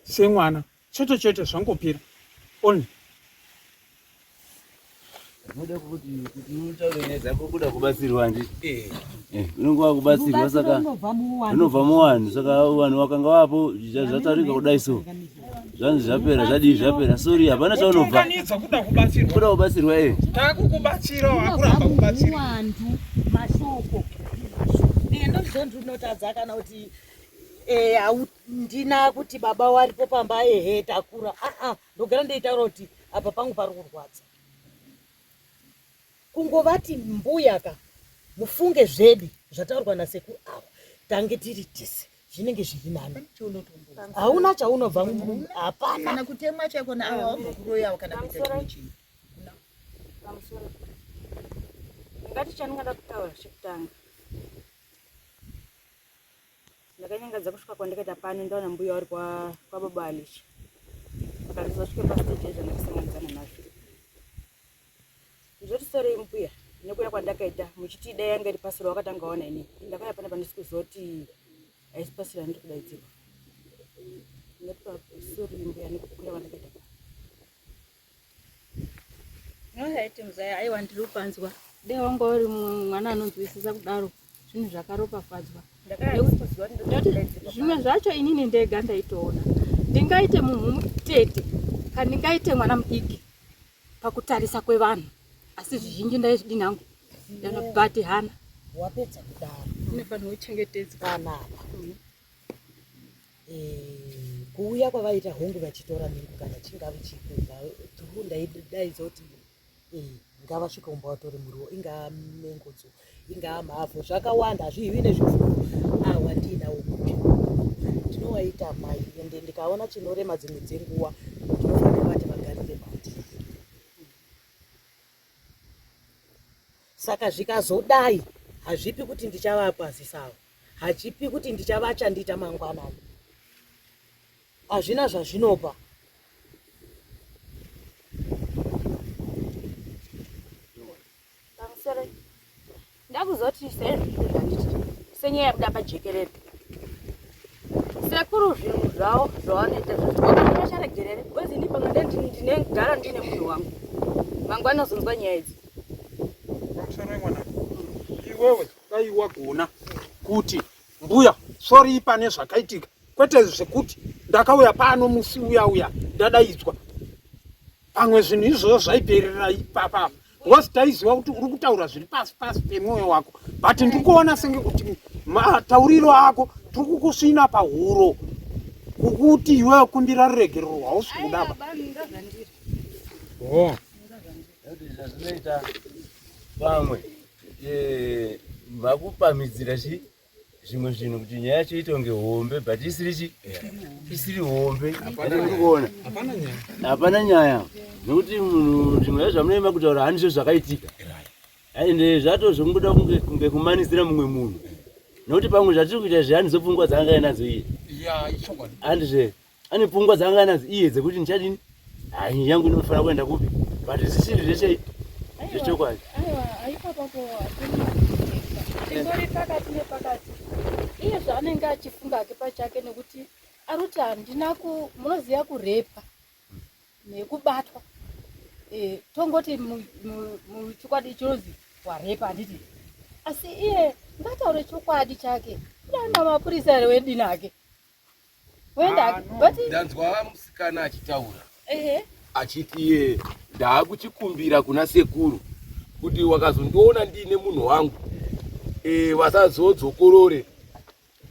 semwana chete chete zvangopera only unoda kuti utaure nezako kuda kubatsirwa ndi unongowa kubatsirwa saka unobva muwanhu saka vanhu vakanga vapo zvatarika kudai so zvanzi zvapera zvadii zvapera sorry hapana chaunobva kuda kubatsirwa takukubatsira hakuramba kubatsira wandu mashoko ndozondinotadza kana kuti ndina kuti baba waripo pamba takura ndogara ndeitaura kuti apa pangu pari kurwadza kungovati mbuyaka mufunge zvedu zvataurwa nasekuru ava tange tiri tese zvinenge zviri nani hauna chaunobva hapana kana kutemwa chakona ava wambokuroyawo kana kuita chii ngati chaningada kutaura chekutanga ndakanyangadza kusvika kwandikaita pano ndaona mbuya wari kwababa Alishi akandizosvike pastage ezvandakusanganidzana nazvo ndizoti sorei mbuya nekuya kwandakaita muchiti dai yanga iri pasiro wakatanga waona ini ndakaya pana pandisi kuzoti haisi pasiro andiri kudaidzirwa ndatipa sorry mbuya nekuya kwandakaita nohaiti muzaya aiwa ndiri kupanzwa dai wanga uri mwana anonzwisisa kudaro zvinhu zvakaropafadzwa zvimwe zvacho inini ndega ndaitoona ndingaite munhu mutete kana ndingaite mwana mudiki pakutarisa kwevanhu asi zvizhinji ndaizvidini hangu Ndakagati hana. Wapedza kudaro. Unofanira kuchengetedza. Panapa. Kuuya kwavaita hongu vachitora mingu kana chingava chikuba ndaidaidzo kuti ngavasvika umba vatore muriwo ingaa mengodzo ingaa mhavhu zvakawanda hazviivi nezvifuru awa ndiinawo kuti ndinowaita mai ende ndikaona chinorema dzimwe dzenguva ndinofanira vati vagarire bati. Saka zvikazodai hazvipi kuti ndichavakwazisawo, hachipi kuti ndichavachandita mangwanani, hazvina zvazvinopa. Pamusoro ndakuzoti senyaya yabuda pajekerere sekuru zvinhu zvavo zvavanoita zvazvacharegerere kwezi ini pamwe ndinegara ndine munhu wangu mangwana azonzwa nyaya idzi. Pamusoro mwana iwewe dai wagona kuti mbuya sori pane zvakaitika kwete zvekuti ndakauya pano musi uya ndadaidzwa pamwe zvinhu izvozvo zvaiperera ipapa wasitaiziva kuti uri kutaura zviri pasi pemwoyo wako, but ndikuona senge kuti matauriro ako tiri kukusvina pahuro kukuti iwewe kumbira ruregerero rwausi kudaba. Zvazvinoita pamwe vakupamidzira zvimwe zvinhu kuti nyaya yacho itonge hombe but isiri hombe. Ndikuona hapana nyaya nokuti munhu zvimwe zvamunoema kutaura handizvo zvakaitika ende zvatozvongoda kunge kumanisira mumwe munhu nokuti pamwe zvatiri kuita zvehandizo pfungwa dzaanga nadzo iye handizve ane pfungwa dzaanga nadzo iye dzekuti ndichadini hai yangu inofanira kuenda kupi but zvichiri zveshe zvechokwadi. Tingori pakati nepakati iye zvaanenge achifunga ke pachake nekuti arikuti handina munoziva kurepa nekubatwa tongoti muchikwadi chinonzi warepa handiti asi iye ngataure chokwadi chake kudana mapurisa ere wedini ake wendake ndanzwa musikana achitaura achiti iye ndaakuchikumbira kuna sekuru kuti wakazondiona ndiine munhu wangu vasazodzokorore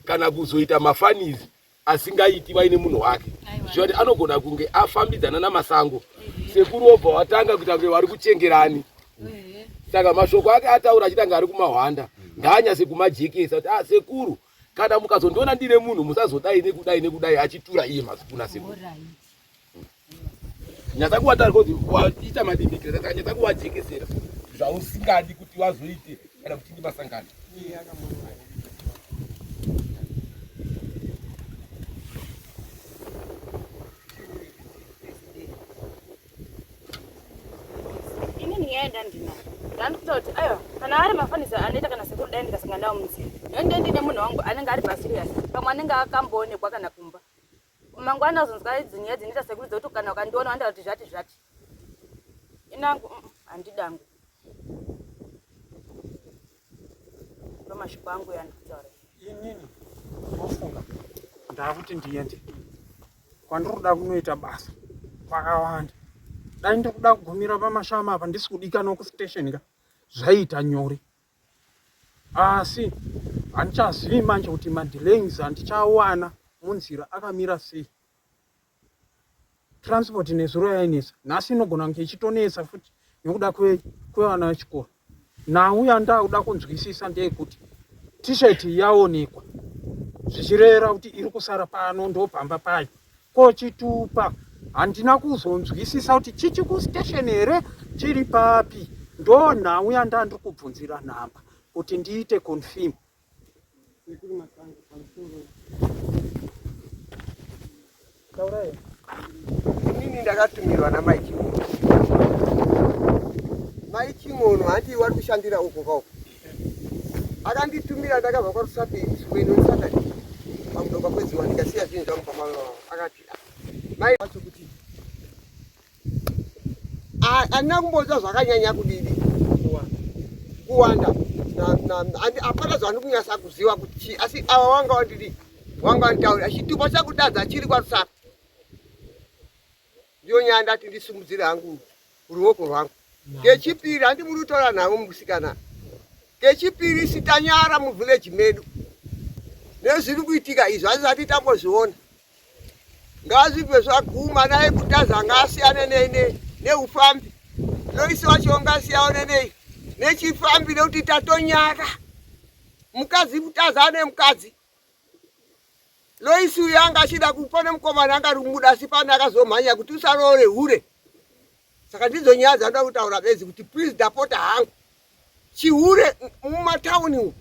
kana kuzoita mafanizi asingaiti vaine munhu wake zvoti anogona kunge afambidzana namasango sekuru obva watanga kuita kunge vari kuchengerani saka mashoko ake ataura achitanga ari kumahwanda ndaanyase kumajekesa kuti sekuru kana mukazondiona ndine munhu musazodai nekudai achitura iye mazikuna sekuru nyasa kuvatari kuti waita madimbikiro saka nyasa kuvajekesera zvausingadi kuti wazoite kana kuti ndi masangano. Ini nienda ndina ndandikuti ayo kana ari mafanizo anoita kana sekuru dai ndikasangana nawo munzira ende ndine munhu wangu anenge ari pasirious pamwe anenge akamboonekwa kana kumba mangwana azonzwa dzinyaya dzinoita sekuru dzokuti kana ukandiona wanda kuti zvati inangu handidangu mashoko angu yandikutaura inini ofunga ndakuti ndiende kwandiroda kunoita basa kwakawanda dai ndikuda kugumira pamashama apa ndisi kudikana kustation ka zvaita nyore asi handichazivi manje kuti madelays handichawana munzira akamira sei. Transport nezuro yainesa nhasi inogona kunge ichitonesa futi nekuda kwevana vechikoro. Nauya ndakuda kunzwisisa ndeyekuti t-shirt yaonekwa zvichireva kuti iri kusara pano ndopamba payo kochitupa handina kuzonzwisisa kuti chichi kustation here chiri papi ndo nauya ndandiri kubvunzira nhamba kuti ndiite confirm. Inini ndakatumirwa namai Ching'ono. Mai Ching'ono handi wari kushandira uko kauko. Akanditumira ndakabva kwaRusapi Sweno Saturday. Pamudoka kwedziwa ndikasiya zvinhu zvangu pamalomo akati mai wacho kuti andina kumbodza zvakanyanya kudidi kuwanda apana zvandiri kunyasa kuziva kuti asi ava wanga wandidi wanga wanditaurira chitupa chakutadza chiri kwaRusapi. Ndiyo nyaya ndati ndisimudzire hangu ruoko rwangu. Ngechipiri handimuri kutaura navo musikana Kechipiri sitanyara mu village medu. Nezviri kuitika izvo azvisati tambozviona. Ngazibve zvaguma naye kutaza ngasiyane neufambi. Loisi wacho ngasiyane nechifambi nekuti tatonyaka. Mukazi kutaza ane mukadzi. Loisi uyanga achida kupona mukomana angarumuda asi pana akazomhanya kuti usarore hure. Saka ndidzo nyaya dzanoda kutaura bedzi kuti please ndapota hangu. Chihure mumatauni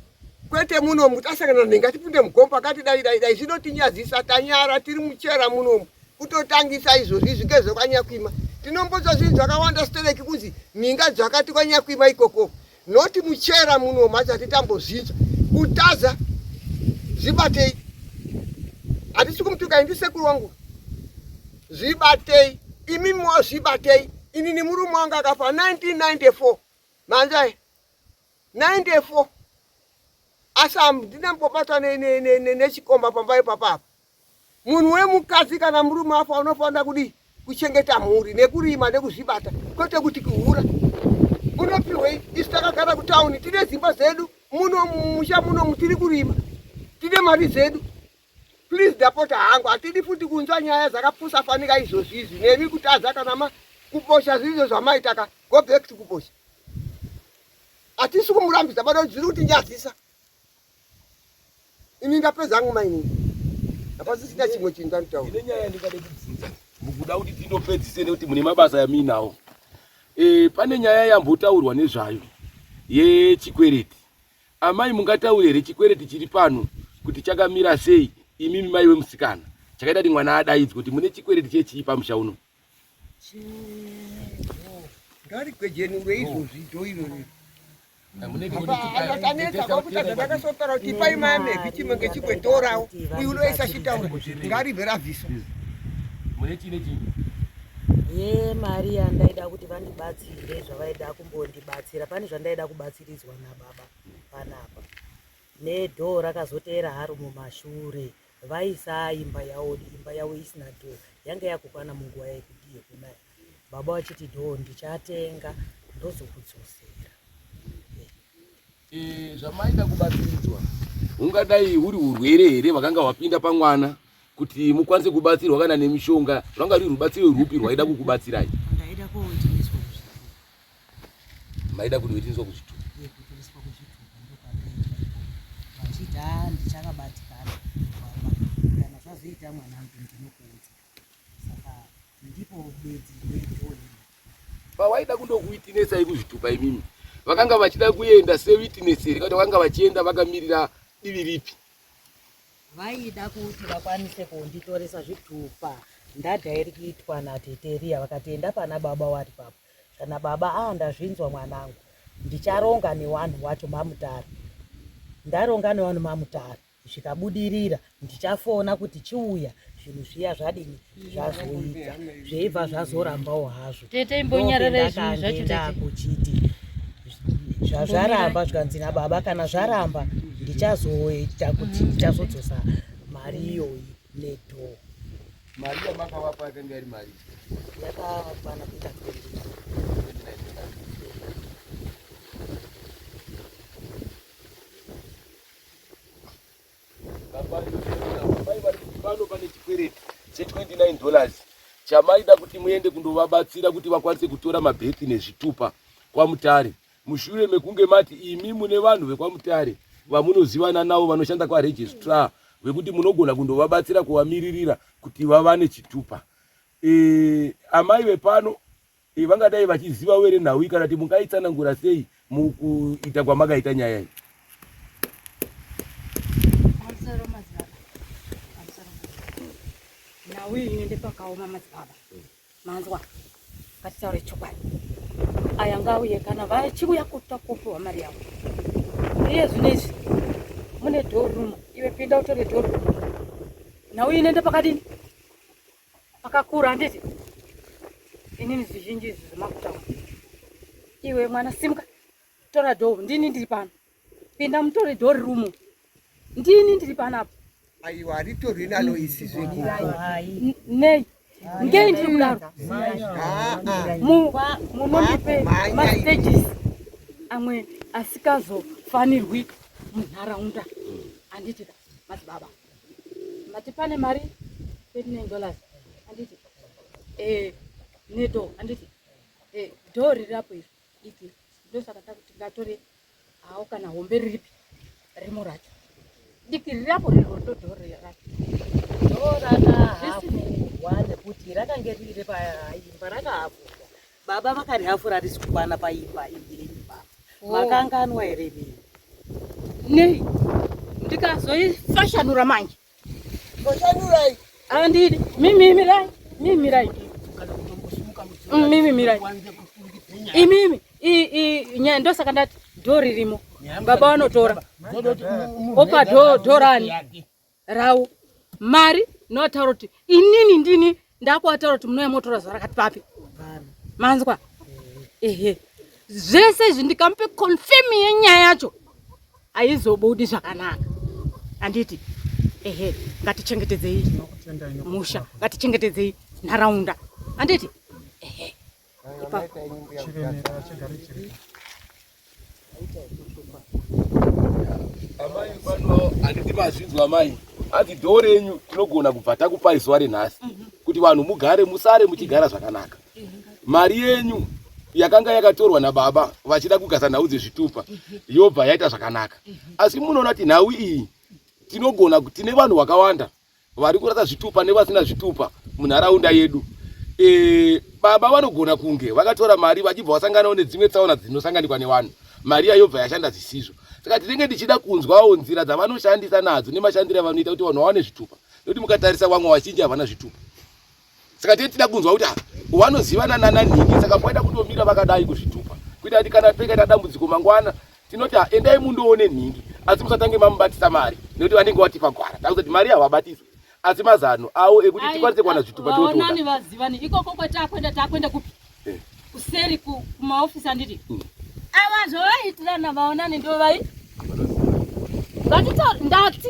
kwete muno mutasangana nengatipinde mugomba kati dai zvinotinyadzisa tanyara tiri muchera muno kutotangisa izvozvi zvingezo kwanyakwima. Tinombodza zvinhu zvakawanda stereki kuzi minga dzakati kwanyakwima ikoko. Noti muchera muno mazati tambozvinza. Kutaza zvibatei. Hatisi kumutuka indi sekuru wangu. Zvibatei. Imi mwa zvibatei. Ini ni murume wanga akafa 1994. Manzai. 94. Asam ndinambopata nechikomba pambai papapa. Munhu wemukadzi kana murume afa unofanira kudi kuchengeta mhuri nekurima nekuzvibata kwete kuti kuhura. Unopiwe isu takagara kutauni tine dzimba zedu muno musha muno mutiri kurima. Tine mari zedu. Please ndapota hangu atidi futi kunzwa nyaya dzakapusa fanika izvozvi nemi kutaza kana kuposha zvizvo zvamaitaka go back to kuposha. Atisi kumurambidza bado zviri kutinyadzisa. Ini ndapedza hangu maini. Apasisina chimwe chinhu ndataura. Ine nyaya ndingade kubvunza. Mukuda kuti tindopedzise nekuti mune mabasa yaminawo. Pane nyaya yambotaurwa nezvayo yechikwereti. Amai mungataura here chikwereti chiri pano kuti chakamira sei imimi mai wemusikana. Chakaita kuti mwana adaidzwe kuti mune chikwereti chechii pamusha uno. Ngari kwejenure izvozvi toirore. Atanetsa kwakuti ndakasopera kuti paimame kichimenge chikwetorawo unoisa chitaura ngaribve rabvisa. Mune chine chini? Ye Maria ndaida kuti vandibatsire zvavaida kumbondibatsira. Pane zvandaida kubatsiridzwa nababa panapa. Nedho rakazotera haro mumashure. Vaisa imba yawo isina dho. Yanga yakukwana munguva yekudiye kunaya. Baba wachiti dho ndichatenga ndozokudzosera. Zvamaida kubatsiridzwa. Ungadai huri urwere here vakanga wapinda pamwana kuti mukwanise kubatsirwa kana nemishonga. Zvanga ruri rubatsiro rupi rwaida kukubatsirai? Ndaida kuitiniswa kuzvitupa. Maida kuitiniswa kuzvitupa. Kuitiniswa kuzvitupa ndokwaenda. Vachida ndichakabatikana. Kana zvazoita mwanangu ndinokuudza. Saka ndipo bedzi reidhoni. Pawaida kundokuitinesai kuzvitupa imimi. Vakanga vachida kuenda sewitness here kuti vakanga vachienda vakamirira divi ripi? Vaida kuti vakwanise kunditoresa zvitupa. Ndadha iri kuitwa nateteria vakatenda pana baba wari papo. Kana baba ndazvinzwa mwanangu. Ndicharonga nevanhu vacho mamutare. Ndaronga nevanhu mamutare. Zvikabudirira ndichafona kuti chiuya zvinhu zviya zvadini zvazoita. Zveibva zvazorambawo hazvo. Tete imbonyarara izvi zvacho tete. Kuchiti zvazvaramba zvikanzi nababa kana zvaramba ndichazoita kuti ndichazodzosa mari iyoyi nedho. Mari yamakavapa yakanga iri mari? Yakakwana kuita 29. Pano pane chikwereti $29 chamaida kuti muende kundovabatsira kuti vakwanise kutora mabheti nezvitupa kwaMutare. Mushure mekunge mati imi mune vanhu vekwaMutare vamunozivana navo vanoshanda kwaregistrar vekuti munogona kundovabatsira kuvamiririra kuti vavane chitupa. Amai vepano vangadai vachiziva were nhau kana kuti mungaitsanangura sei mukuita kwamakaita nyaya iyi? Now we need to pack our mama's baba. Manzwa. Katsaure chokwadi. Ayangawe kana vachiuya kutakopo mari yavo. Iye zvinezvi. Mune dhorumu. Iwe pinda utore dhorumu. Now inoende pakadini? Pakakura handiti. Inini zvizhinji zvimakutaura. Iwe mwana simuka. Tora dhoru. Ndini ndiri pano. Pinda mutore dhorumu. Ndini ndiri panapo. Aiwa ritori nalo isi zvekuru. Nei. Ngei ndiri kudaro. Munondipe mastages amwe asikazo fanirwi munharaunda. Anditi madzibaba mati pane mari $39 anditi nedo anditi dhori rapo iri diki ndosaka takuti ngatore hawo kana hombe ripi rimo racho diki rirapo riroto dhori racho wane kuti rakange riri paimba rakahafurwa baba vakarihafura risi kukwana paimba imba makanganwa here nei ndikazoifashanura manje Fashanurai. andidi mimimirai imimi ndosaka ndati dhori rimo baba vanotora opa dhorani rawo mari notaura kuti inini ndini ndakuataura kuti munouya motora zuva rakati papi manzwa zvese izvi ndikamupe confirm yenyaya yacho haizobudi zvakanaka anditi ngatichengetedzei musha ngatichengetedzei nharaunda anditi amai pano handiti mazvinzwa mai ati dhori renyu tinogona kubva takupai zuva renhasi kuti vanhu mugare musare muchigara zvakanaka. Mari yenyu yakanga yakatorwa nababa vachida kugasa nhau dzezvitupa yobva yaita zvakanaka, asi munoona kuti nhau iyi tinogona tine vanhu vakawanda vari kurasa zvitupa nevasina zvitupa munharaunda yedu. Baba vanogona kunge vakatora mari vachibva vasanganawo nedzimwe tsaona dzinosanganikwa nevanhu, mari yayobva yashanda zvisizvo. Saka tinenge tichida kunzwawo nzira dzavanoshandisa nadzo nemashandiro avanoita kuti vanhu vawane zvitupa, nokuti mukatarisa vamwe vazhinji havana zvitupa. Saka tinoda kunzwa kuti vanozivana nanhingi, saka poita kutomira vakadai kuzvitupa kuita kuti kana pekaita dambudziko mangwana tinoti endai mundoone nhingi, asi musatange mamubatisa mari nekuti vanenge vatipa gwara takuti kuti mari havabatiswi, asi mazano avo ekuti tikwanise kuwana zvitupa totoda. Vaonani vazivani ikoko kwatakwenda kupi kuseri kumaofisi anditi avazovahitirana vaonani ndo vai vatita ndati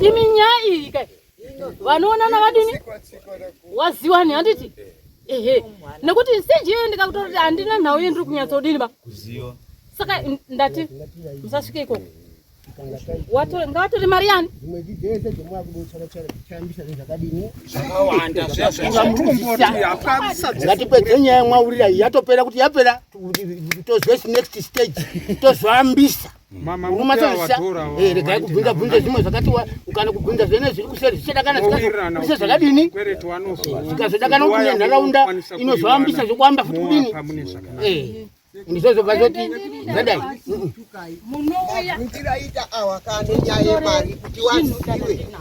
imi nyaya iyi kai vanoonana vadini wazivani handiti nekuti stage iyo ndikakutora kuti handina nhau yendiri kunyatsodini ba saka ndati musasvike ikoko ngavatore mari yani ngatipedze nyaya mwaurira yatopera kuti yapera tozwe next stage tozoambisa regai kubvunza bvunza zvimwe zvakati ukana kubvunza zvene zviri kuseri zvichadakana zvikazise zvakadini zvikazodakana kuti nenharaunda inozoambisa zvokuamba futi kudini ndizvozobva zoti zadai mutiraita awa kane nyaya yemari kuti wazive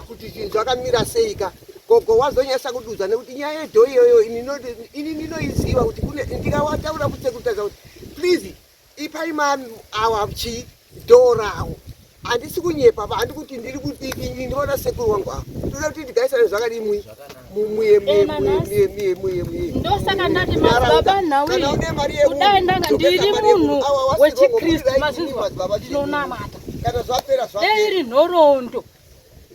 kuti zvinhu zvakamira seika gogo wazonyasa kuduza nekuti nyaya yedho iyoyo ini ndinoiziva kuti kune ndikawataura kusekutaza kuti please ipai awa chi dhorawo handisi kunyepa pa handi kuti ndiri kudiki ndinoona sekuru wangu apo toda kuti ndigaisane zvakadi ndosaka ndati madzibaba nawi kudai ndanga ndiri munhu wechikristu mazvinzwa ndinonamata dai iri nhoroondo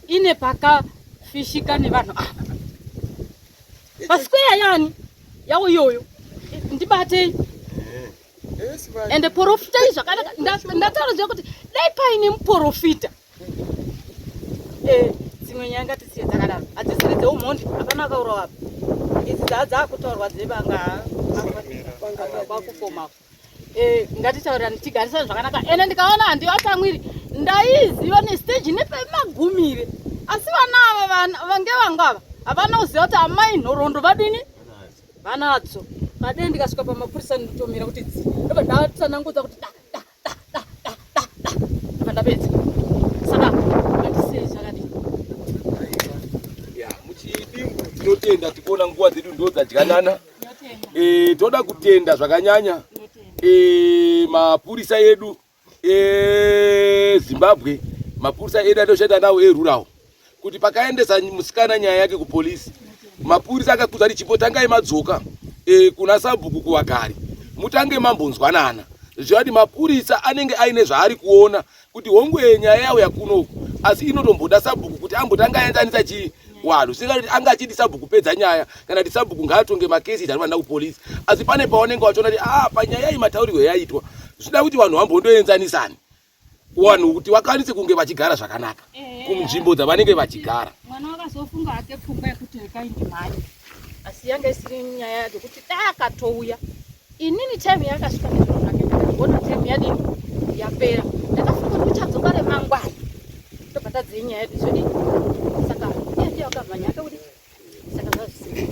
ine pakafishika nevanhu ava pasikweya yani yawo iyoyo ndibatei ende porofitei zvakanaka. Ndataura zve kuti dai paine muprofita dzimwe nyaya ngatisiye dzakadaro hadzisiri dzeumhondi hapana akaurawo apa idzi dzakutaurwa dzevanga kwakufomako ngatitaurirani tigarisane zvakanaka. Ende ndikaona handivatsamwiri ndaiziva nestage nepemagumire, asi vana ava vange vangava havana kuziva kuti amai nhoroondo vadini vanadzo. Madei ndikasvika pamapurisa nditomira kuti ndobva ndatsanangudza kuti ndapedza. Saka ngatisiye zvakadini. Muchidimbu tinotenda tikuona nguva dzedu ndo dzadyanana. Toda kutenda zvakanyanya mapurisa edu eZimbabwe, mapurisa edu atoshanda nawo erurawo kuti pakaendesa musikana nyaya yake kupolisi, mapurisa akakudza kuti chipotangai madzoka kuna sabhuku kuvagari mutange mambonzwanana zvati mapurisa anenge aine zvaari kuona kuti hongwe nyaya yawo yakunoku, asi inotomboda sabhuku kuti ambotanga aenzanisa chiwalo singati anga achiti sabhuku pedza nyaya kana kuti sabhuku ngaatonge makesi ari vana kupolisi, asi pane pawanenge wachiona kuti panyaya iyi mataurirwo yaitwa zvida kuti vanhu vambondoenzanisani vanhu kuti vakwanise kunge vachigara zvakanaka kunzvimbo dzavanenge vachigara. Mwana wakazofunga hake pfungwa yekuti rekaindi mhanya asi yanga isiri nyaya dzekuti akatouya inini time yakasvika nezviro zvake ndakaona time yadini yapera ndakafunga kuti uchadzoka remangwana tobva tadzei nyaya yedu zvodi saka iye wakamhanya akaudi saka zvazvisii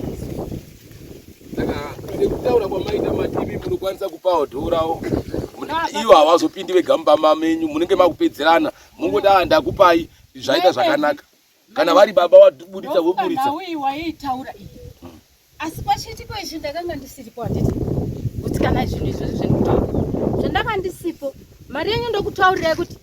saka sekutaura kwamaita mativi munokwanisa kupawo dhorawo ivo havazopindi vega mubamba menyu munenge makupedzerana mungoti ndakupai zvaita zvakanaka kana vari baba wabuditsa voburitsa waitaura iyi asi pachiitiko izvi ndakanga ndisiripo handiti kuti kana zvinhu izvozvi zvinokutaura zvandanga ndisipo mari yenyu ndokutaurirai kuti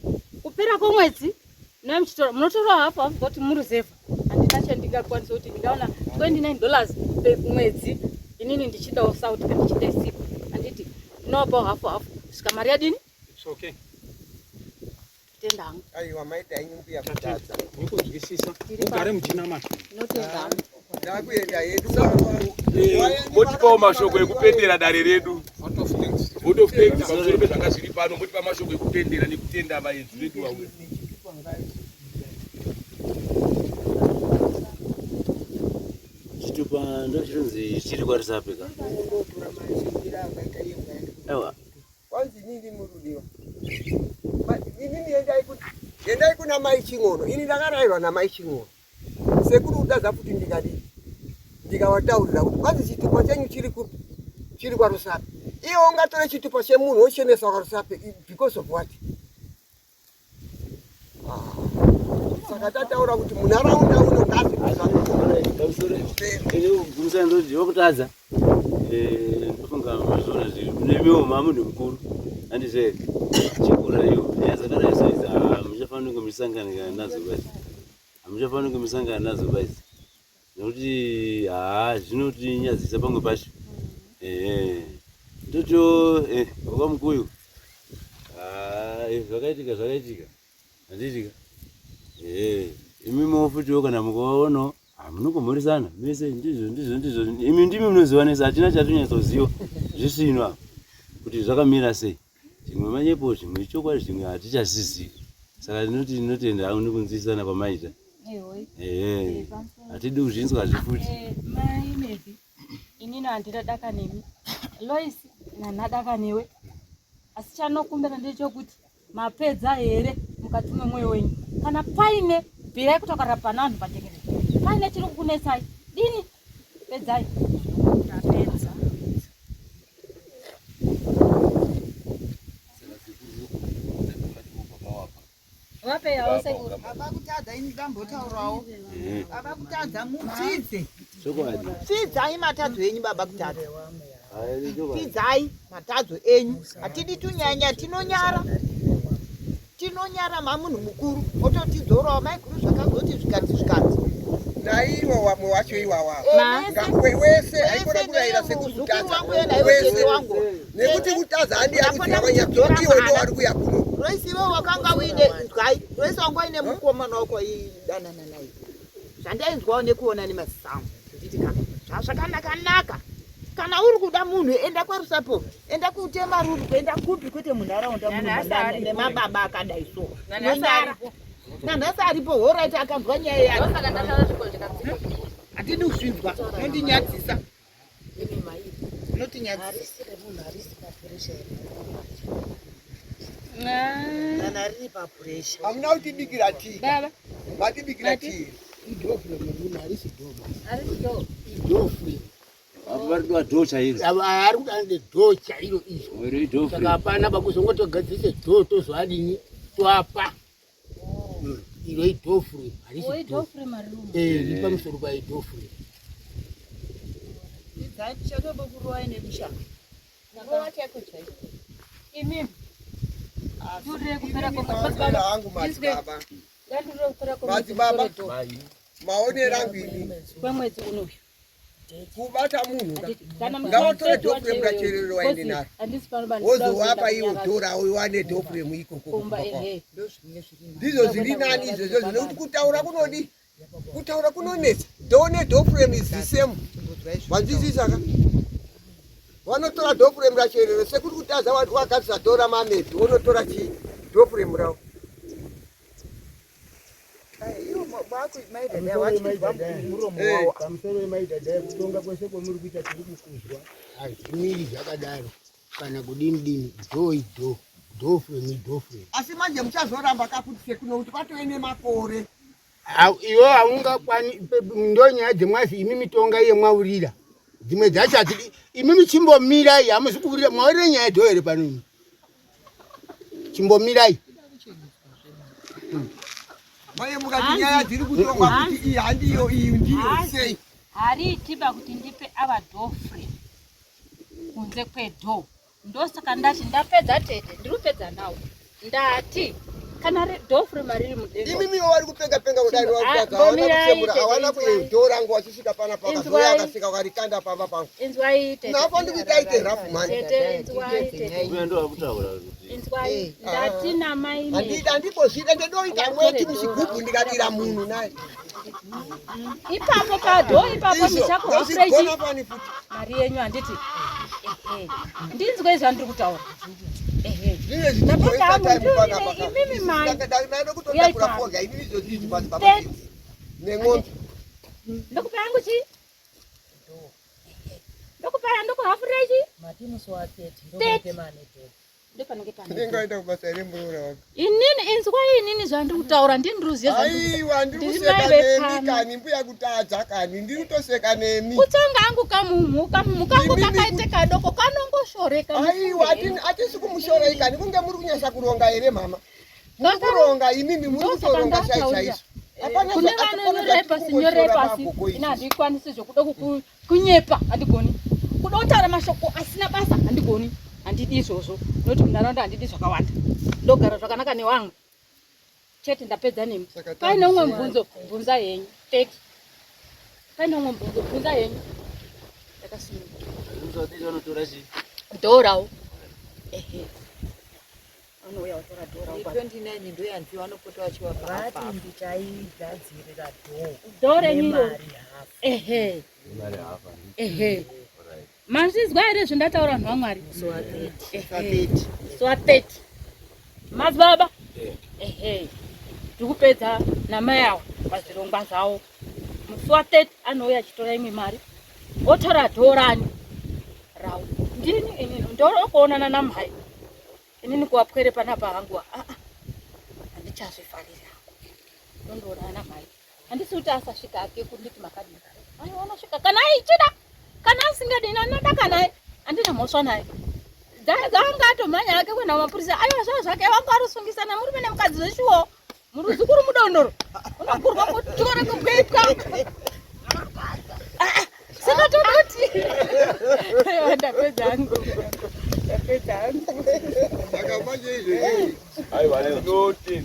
kupera kwomwedzi noye muchitora munotorawo hafu hafu kuti muruzevha handina chandingakwanisa kuti ndingaona $29 pemwedzi inini ndichidawo sauti kana ndichida isipo handiti ndinowapawo hafu hafu kusvika mari yadini okay tendangu aiwa maita inyumbu yakutadza mukunzwisisa ugare muchinamata notendangu ndakuenda yedu motipawo mashoko ekupendera dare redu vote of thanks pamusoro pezvanga zviri pano motipa mashoko ekupendera nekutenda maenzi vedu vauya. chitupa ndo chinonzi chiri kwarisapika aiwa kwanzi nini murudiwa inini endai kuna mai Ching'ono. Ini ndakarayirwa namai Ching'ono sekuru udadza kuti ndikawataurira kuti kwanzi chitupa chenyu chiri kwaRusape. Iwe ungatore chitupa chemunhu wochemesa kwaRusape because of what? Saka tataura kuti munharaunda uno ndokutadza ndofunga mazvona nemiwo mamunhu mukuru handise chikura iyo yazakaraisaiza hamuchafanira kumisangana nazo basi hamuchafanira kumisangana nazo basi nokuti zvinotinyadzisa pamwe pacho ndoto wakamukuyu zvakaitika handitika imimowo futiwo kana mukaonawo hamunongomhoresana mese ndizvo imi ndimi munozivanesa hatina chatinyatsoziva zvisvinwa kuti zvakamira sei zvimwe manyepo zvimwe ichokwadi zvimwe hatichasizivi saka ndinotenda hauni kunzwisana kwamaita hatidi kuzvinzwa zvifuti maimezi inini handina daka nemi Lois nanadaka newe asi chanokumbira ndechokuti mapedza here mukati memwoyo wenyu kana paine bhirai kutogara pana vanhu patekere paine chiri kukunesai dini pedzai tapedza wapeyawo sekuru avakutadza ini ndambotaurawo avakutadza mudzidze dzidzai matadzo enyu baba kutadza dzidzai matadzo enyu hatidi tunyanya tinonyara mamunhu mukuru ototidzorawo maikuru zvakazoti zvikati naiwo wamwe wacho iwawa wese aikona kurayira sekutadza wese nekuti kutadza handi yakutiavanyaiwo ndo vari kuya kuno roisivo wakanga uine nzwai roisi wanga uine mukomana wako idanana naye zvandainzwawo nekuona nemazisango zvichiti zvazvakanaka kana uri kuda munhu enda kwaRusapo enda kutema ruri kuenda kupi kwete munharaunda munhu nemababa akadai so nanhasi aripo horaiti akanzwa nyaya yake hatidi kusvinzwa nondinyadzisa notinyadzisa kana riri papuresha hamuna kutibikira tii matibikira tii varidiwa dho chairo ari kudanide dho chairo izvo saka hapana pakuzongotogadzise dho tozoadini twapa iro idhofuri harisi pamusoro paidhofuri chatobokuruwai nemushanga imimi hangu madzibaba maonero angu ini kwemwedzi unoyu kubata munhu ngavatore dhofuremu racherero waende naro wozovapa iwo dhora uwane dhofuremu ikoko ndizvo zviri nani izvozvo zvinokuti kutaura kunodi kutaura kunonetsa dho nedhofuremu is the same wanzwisisaka Wanotora dhofuremu racho iroro sekuri kutaza vantu vagadzisa tora mamepi wonotora chi dhofuremu ravo. Pamusoro wemaidhadhaya kutonga kwese kwemuri kuita tiri kukuzwa hazvimiri zvakadaro kana kudini dhofuremu. Asi manje muchazoramba kakuti sekunokuti kwatove nemakore. Iwo haungakwani ndonyaya dzemwazi imi mitonga yemwaurira dzimwe dzacho hadzidi imi chimbomirai hamuzi kuurira mwaurire nyaya dho here pano imi chimbomirai Maye mukati nyaya dziri kutongwa kuti iyi handiyo iyi ndiyo sei haritiba kuti ndipe ava dhofre kunze kwedho ndosaka ndati ndapedza tete ndirupedza nawo ndati kana dhofre mariri mudenga imimi wari kupenga kudai wakutadza hawana kudhora ngo wachisvika pana pakazoya akasvika warikanda pamba pangu napo ndikuitaite rafu mani ndati namai handipozvida ndedoita mweti muchigubhu ndikadira munhu naye ipapo padho ipapo ndichakuhofrechi mari yenyu handiti ndinzwe izvandiri kutaura ndokupa yangu chi ndokupa ndokuhafurechi inini inzwa inini zvandiri kutaura ndindiruziekani mbuya kutadza kani ndiri kutoseka nemi kutsonga angu kamumu kangu kakaite kadoko kanongoshoreka hatisi kumushoreka kunge muri kunyasa kuronga here mama muri kuronga imimi muri kutoronga chaizvo kune vanonyorepa sinyorepa ina handikwanisi zvokuda kunyepa handigoni kuda kutaura mashoko asina basa handigoni handidi izvozvo nokuti munharaunda handidi zvakawanda ndogara zvakanaka newangu chete ndapedza nemi paine umwe mubvunzo bvunza henyu teki paine umwe mubvunzo bvunza henyu ndakasununguka dhorawo anouya watora dhora 29 ndo yanzi vanopota vachiwavati ndichaigadzirira dhora nyiro manzvizwa here zvendataura vanhu vamwari swateti madzibaba ndikupedza namai avo pazvirongwa zvavo muswateti anouya achitora imwe mari otora dhorani ravo ndini inini ndoro kuonana namhai inini kuwapwere panapa hangu handichazvifarira ndondoonana namhai handisi kuti asasvika ake kunditi makadini aiwa anosvika kana aichida kana asingadini anodaka naye handina mhosva naye dzanga atomhanya ake kuenda kumapurisa aiwa zvavo zvake vanga arisungisana murume nemukadzi weshuwo muruzukuru mudondoro unokurwa mutore kubweipwa saka todoti ndapedza hangu aiwa noti